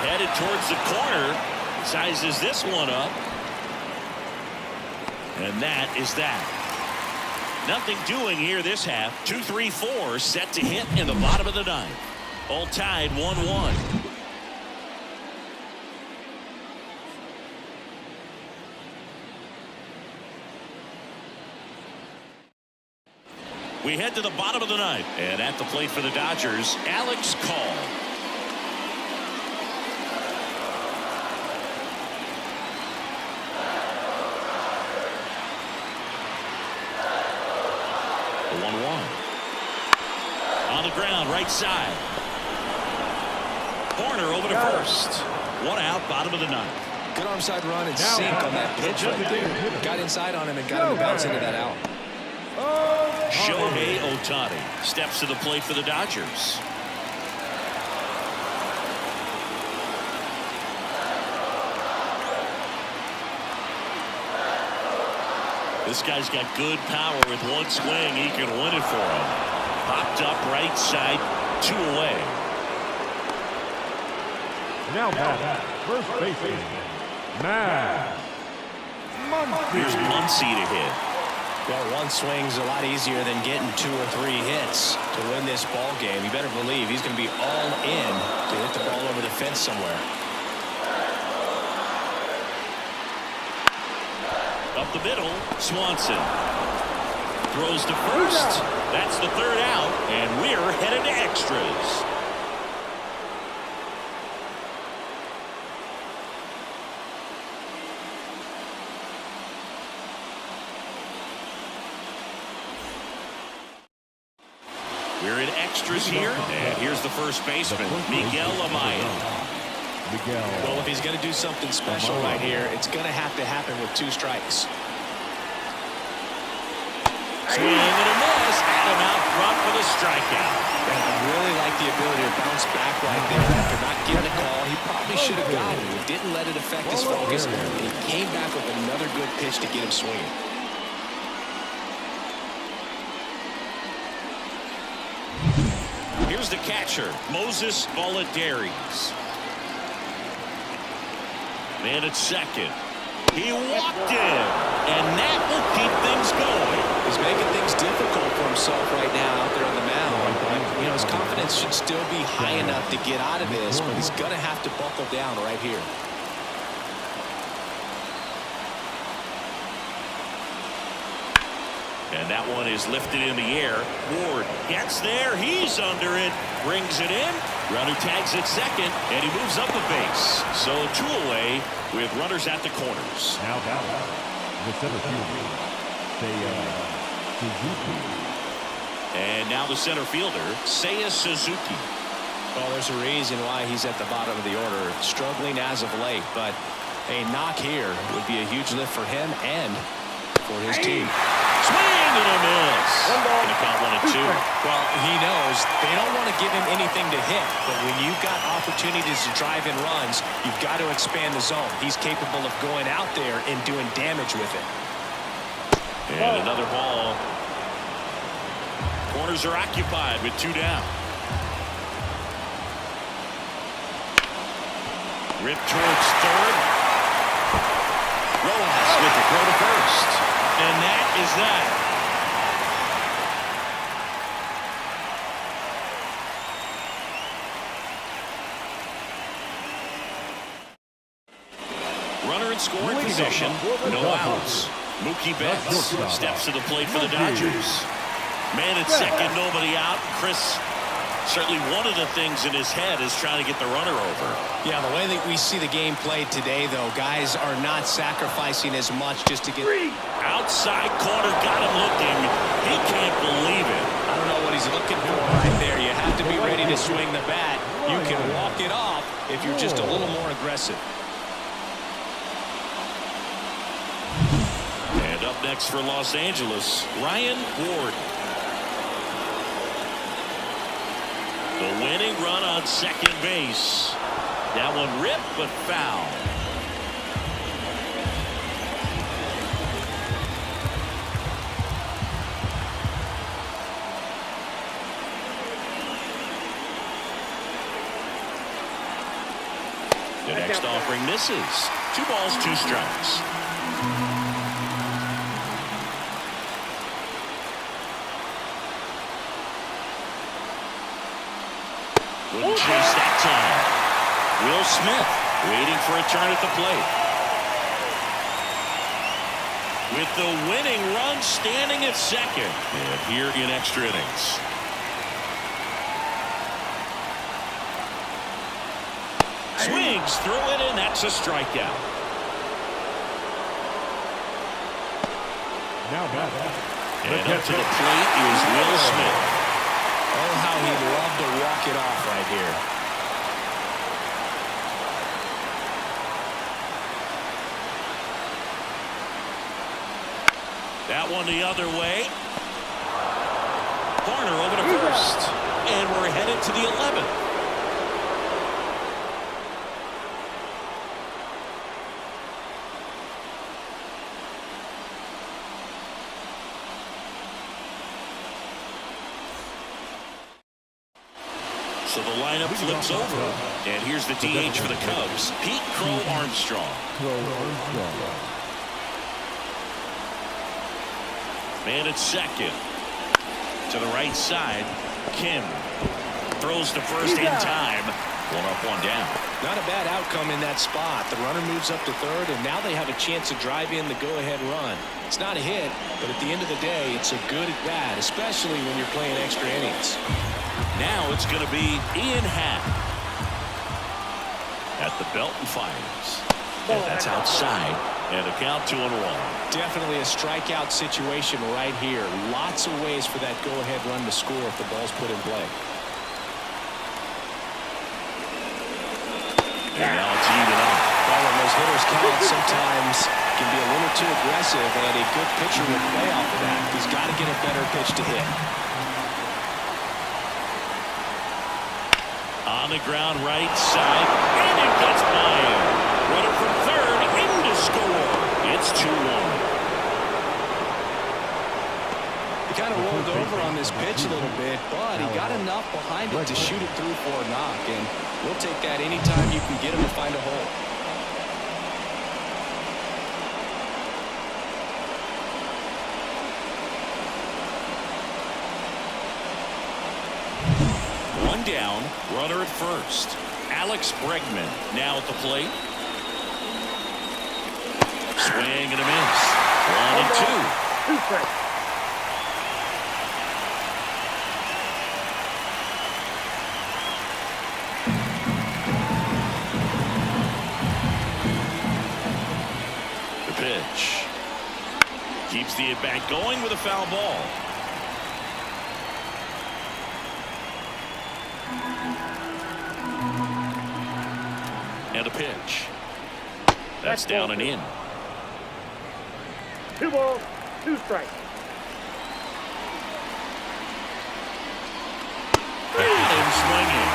Headed towards the corner. Sizes this one up. And that is that. Nothing doing here this half. 2-3-4 set to hit in the bottom of the ninth. All tied 1-1. We head to the bottom of the ninth. And at the plate for the Dodgers, Alex Call. On the ground, right side. Horner over to first. 1 out, bottom of the ninth. Good arm side run and sink on that pitch right there. Got inside on him and got him to bounce into that out. Shohei Ohtani steps to the plate for the Dodgers. This guy's got good power. With one swing, he can win it for him. Popped up right side, 2 away. Now back, first baseman, Matt Muncy. Here's Muncy to hit. Well, one swing's a lot easier than getting 2 or 3 hits to win this ball game. You better believe he's going to be all in to hit the ball over the fence somewhere. Up the middle, Swanson throws to first. That's the 3rd out, and we're headed to extras. We're in extras here, and here's the first baseman, Miguel Amaya. Well, if he's going to do something special right here, it's going to have to happen with 2 strikes. Swing and a miss. Adam out front for the strikeout. And I really like the ability to bounce back right there after not getting the call. He probably should have got it. He didn't let it affect his focus, and he came back with another good pitch to get him swinging. Here's the catcher, Moses Valadares. Man at second. He walked in, and that will keep things going. He's making things difficult for himself right now out there on the mound. But, you know, his confidence should still be high enough to get out of this, but he's going to have to buckle down right here. And that one is lifted in the air. Ward gets there. He's under it. Brings it in. Runner tags it second, and he moves up the base. So 2 away with runners at the corners. Now batting the center fielder, Suzuki. And now the center fielder, Seiya Suzuki. Well, there's a reason why he's at the bottom of the order, struggling as of late. But a knock here would be a huge lift for him and for his team. Swing and a miss. Gonna count 1-2. Well, he knows they don't want to give him anything to hit, but when you've got opportunities to drive in runs, you've got to expand the zone. He's capable of going out there and doing damage with it. And another ball. Corners are occupied with 2 down. Ripped towards third. Rojas with the throw to first. And that is that. Runner in scoring position. No outs. Mookie Betts steps to the plate for the Dodgers. Man at second, nobody out. Chris, certainly one of the things in his head is trying to get the runner over. Yeah, the way that we see the game played today, though, guys are not sacrificing as much just to get... Outside corner, got him looking. He can't believe it. I don't know what he's looking for right there. You have to be ready to swing the bat. You can walk it off if you're just a little more aggressive. And up next for Los Angeles, Ryan Ward. The winning run on second base. That one ripped but foul. The next offering misses. 2 balls, 2 strikes. Wouldn't chase that time. Will Smith waiting for a turn at the plate. With the winning run standing at second. And here in extra innings. Swings through it, and that's a strikeout. Now batting. And up to the plate is Will Smith. Oh, how he'd love to walk it off right here. That one the other way. Corner over to first. And we're headed to the 11th. So the lineup flips over. And here's the DH for the Cubs, Pete Crow Armstrong. Man at second. To the right side, Kim throws to first in time. 1 up, 1 down. Not a bad outcome in that spot. The runner moves up to third, and now they have a chance to drive in the go-ahead run. It's not a hit, but at the end of the day, it's a good at-bat, especially when you're playing extra innings. Now it's going to be Ian Happ at the belt and fires. And that's outside. And a count 2-1. Definitely a strikeout situation right here. Lots of ways for that go-ahead run to score if the ball's put in play. And now it's even up. Well, when those hitters count, sometimes can be a little too aggressive, and a good pitcher will play off of that. He's got to get a better pitch to hit. On the ground right side, and it gets by him. Runner from third, in to score. It's 2-1. He kind of rolled over on this pitch a little bit, but he got enough behind it to shoot it through for a knock, and we'll take that anytime you can get him to find a hole. One down, runner at first. Alex Bregman now at the plate. Swing and a miss. 1-2. Keeps the at-bat going with a foul ball. And a pitch. That's down and in. 2 balls, 2 strikes. Got him swinging.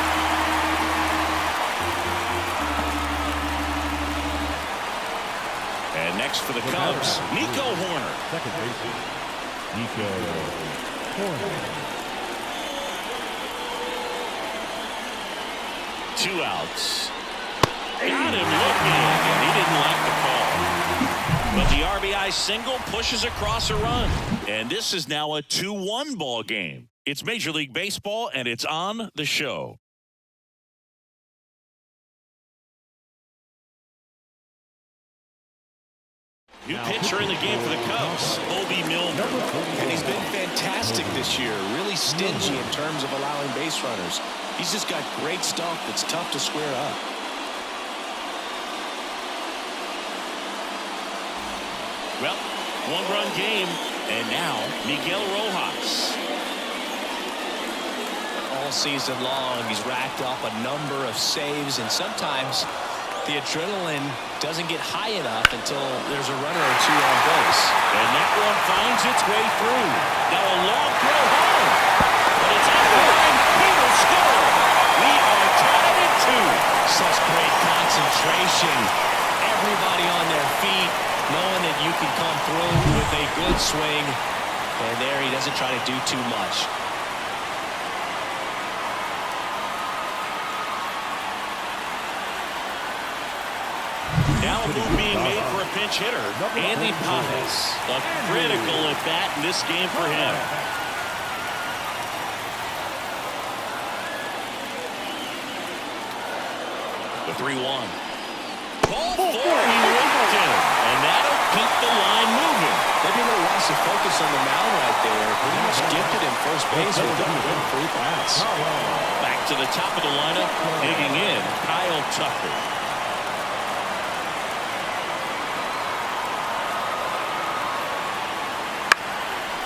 And next for the Cubs, Nico Hoerner. Second baseman, Nico Hoerner. 2 outs. Got him looking, and he didn't like the call. But the RBI single pushes across a run. And this is now a 2-1 ball game. It's Major League Baseball, and it's on the show. New pitcher in the game for the Cubs, Bobby Milner. And he's been fantastic this year. Really stingy in terms of allowing base runners. He's just got great stuff that's tough to square up. Well, 1-run game, and now Miguel Rojas. All season long, he's racked up a number of saves, and sometimes the adrenaline doesn't get high enough until there's a runner or 2 on base. And that one finds its way through. Now a long throw home. But it's out of the line. He will score. We are tied at 2. Such great concentration. Everybody on their feet, knowing that you can come through with a good swing. And there he doesn't try to do too much. Now a move being made for a pinch hitter, Andy Pages. A critical at bat in this game for him. The 3-1. Ball 4, he walked him, and that'll keep the line moving. Maybe a little loss of focus on the mound right there. Pretty much gifted him first base with a good free pass. Back to the top of the lineup, digging in, Kyle Tucker.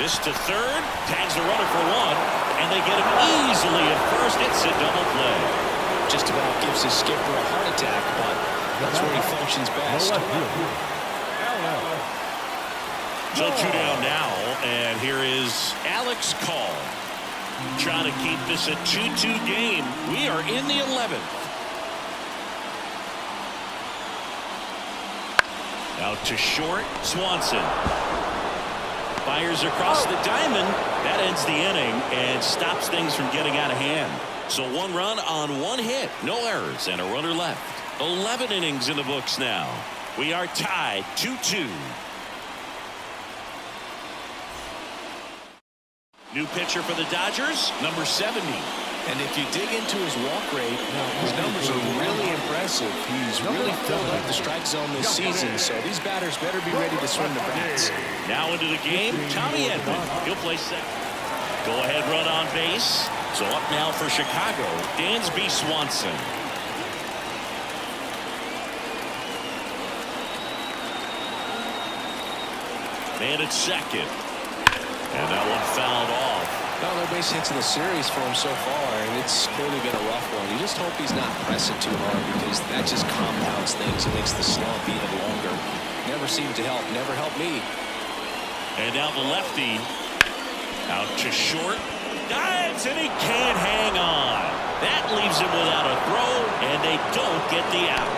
This to third, tags the runner for 1, and they get him easily at first. It's a double play. Just about gives his skipper a heart attack, but that's where he functions best. So 2 down now, and here is Alex Call. Trying to keep this a 2-2 game. We are in the 11th. Out to short, Swanson. Fires across the diamond. That ends the inning and stops things from getting out of hand. So 1 run on 1 hit. No errors and a runner left. 11 innings in the books now. We are tied 2-2. New pitcher for the Dodgers, number 70. And if you dig into his walk rate, his numbers are really impressive. He's really filled up the strike zone this season, so these batters better be ready to swing the bats. Now into the game, Tommy Edman. He'll play second. Go ahead run on base. So up now for Chicago, Dansby Swanson. Man at second. And that one fouled off. Well, no base hits in the series for him so far, and it's clearly been a rough one. You just hope he's not pressing too hard, because that just compounds things. It makes the slump even longer. Never seemed to help. Never helped me. And now the lefty out to short. Dives, and he can't hang on. That leaves him without a throw, and they don't get the out.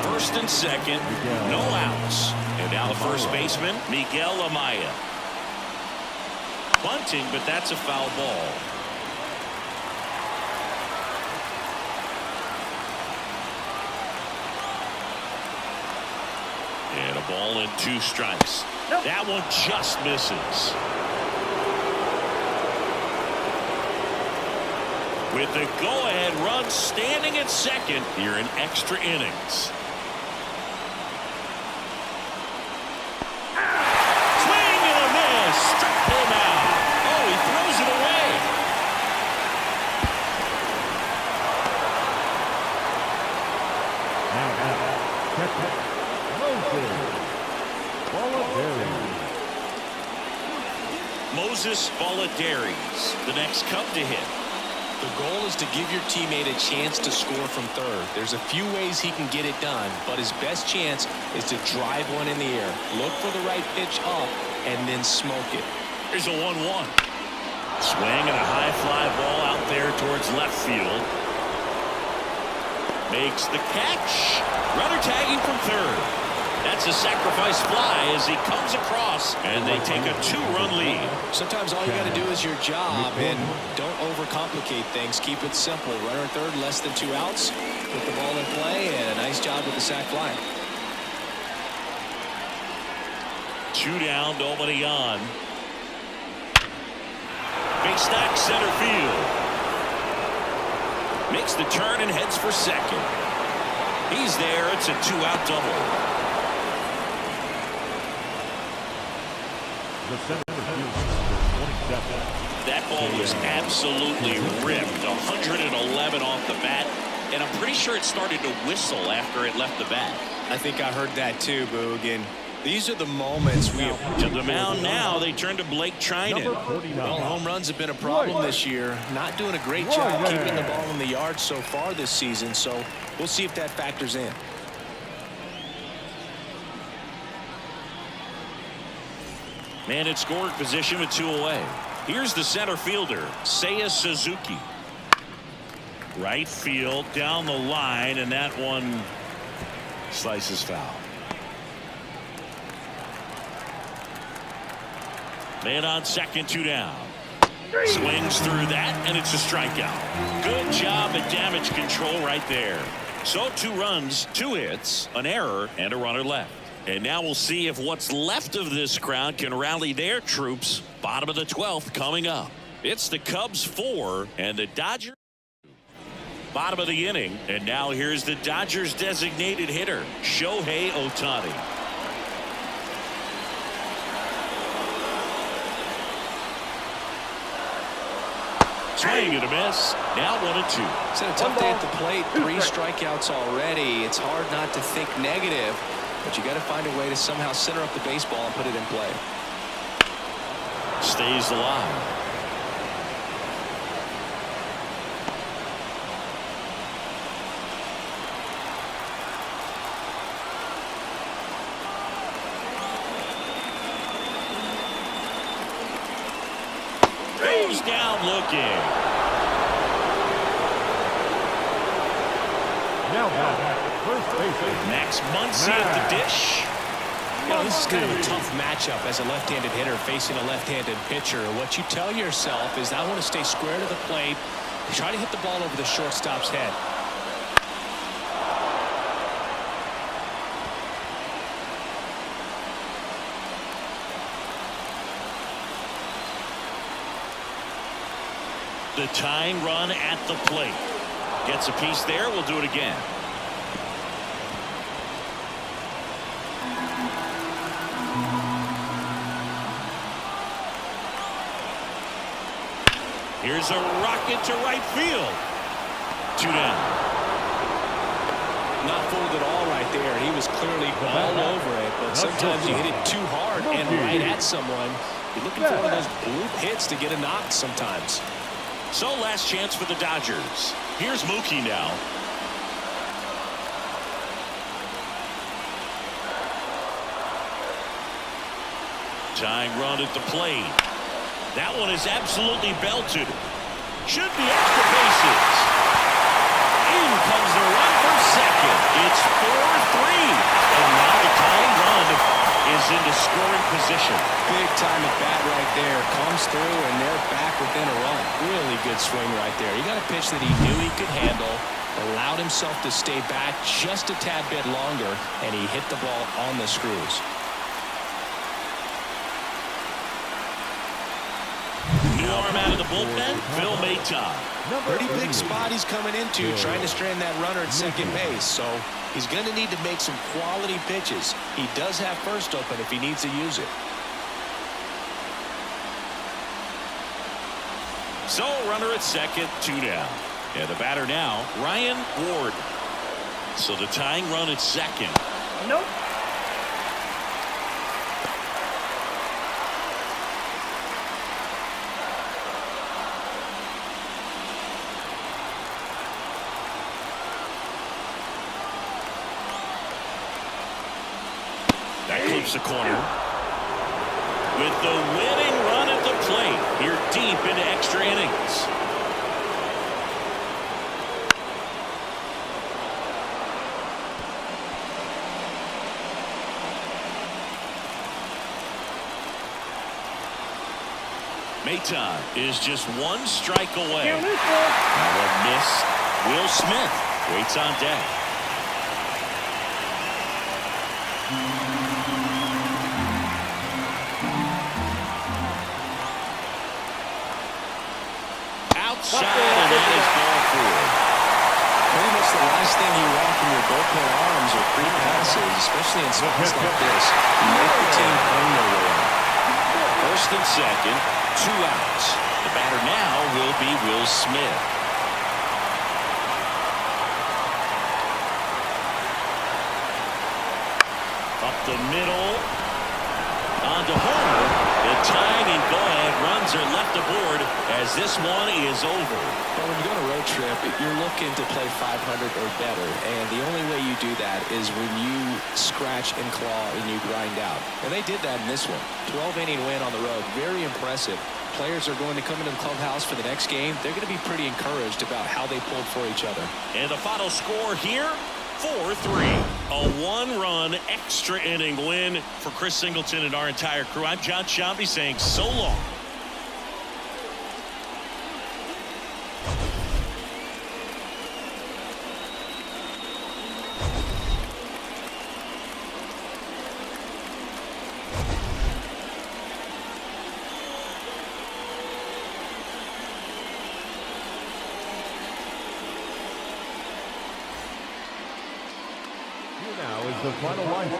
First and second, no outs. And now the first baseman, Miguel Amaya. Bunting, but that's a foul ball. And a ball and 2 strikes. That one just misses. With the go-ahead run standing at second here in extra innings. Swing and a miss. Struck him out. Oh, he throws it away. Now, Moses Volodari's the next Cub to hit. The goal is to give your teammate a chance to score from third. There's a few ways he can get it done, but his best chance is to drive one in the air. Look for the right pitch up and then smoke it. Here's a 1-1. Swing and a high fly ball out there towards left field. Makes the catch. Runner tagging from third. That's a sacrifice fly as he comes across, and they take a 2-run lead. Sometimes all you got to do is your job, and don't overcomplicate things. Keep it simple. Runner at third, less than 2 outs. Put the ball in play, and a nice job with the sac fly. 2 down, nobody on. Big stack center field. Makes the turn and heads for second. He's there. It's a 2-out double. The center fielder, 27. That ball was absolutely ripped. 111 off the bat, and I'm pretty sure it started to whistle after it left the bat. I think I heard that too, Boog. And these are the moments we have. To the mound now, they turn to Blake Trinan. Well, home runs have been a problem this year. Not doing a great job keeping the ball in the yard so far this season, so we'll see if that factors in. Man in scoring position with 2 away. Here's the center fielder, Seiya Suzuki. Right field, down the line, and that one slices foul. Man on second, 2 down. Swings through that, and it's a strikeout. Good job at damage control right there. So 2 runs, 2 hits, an error, and a runner left. And now we'll see if what's left of this crowd can rally their troops. Bottom of the 12th coming up. It's the Cubs 4 and the Dodgers. Bottom of the inning. And now here's the Dodgers designated hitter, Shohei Ohtani. Swing and a miss. Now 1-2. It's been a tough day at the plate. 3 strikeouts already. It's hard not to think negative. But you got to find a way to somehow center up the baseball and put it in play. Stays alive. Goes down looking. Now back, first baseman Max Muncy at the dish. You know, this is kind of a tough matchup as a left-handed hitter facing a left-handed pitcher. What you tell yourself is, I want to stay square to the plate, try to hit the ball over the shortstop's head. The tying run at the plate. Gets a piece there. We'll do it again. Here's a rocket to right field. 2 down. Not fooled at all right there. He was clearly all over it, but sometimes you hit it too hard and right at someone. You're looking for one of those bloop hits to get a knock sometimes. So last chance for the Dodgers. Here's Mookie now. Tying run at the plate. That one is absolutely belted. Should be extra bases. In comes the run for second. It's 4-3. And now the tying run is into scoring position. Big time at bat right there. Comes through and they're back within a run. Really good swing right there. He got a pitch that he knew he could handle. Allowed himself to stay back just a tad bit longer. And he hit the ball on the screws. New arm out of the bullpen, Phil Maton. Pretty big spot he's coming into, trying to strand that runner at second base. So he's going to need to make some quality pitches. He does have first open if he needs to use it. So runner at second, 2 down. And the batter now, Ryan Ward. So the tying run at second. Nope. flips the corner. With the winning run at the plate. Here deep into extra innings. Maton is just one strike away. Now a miss. Will Smith waits on deck. Outside, and that is ball four. Pretty much the last thing you want from your bullpen arms are free passes, especially in spots like this. You make the team earn their way out. First and second, 2 outs. The batter now will be Will Smith. Up the middle. On to Homer. The tying and go-ahead runs are left aboard as this one is over. Well, when you go on a road trip, you're looking to play 500 or better, and the only way you do that is when you scratch and claw and you grind out. And they did that in this one. 12-inning win on the road. Very impressive. Players are going to come into the clubhouse for the next game. They're going to be pretty encouraged about how they pulled for each other. And the final score here, 4-3. A one-run extra inning win for Chris Singleton and our entire crew. I'm John Sciambi saying so long. Here now is the final line.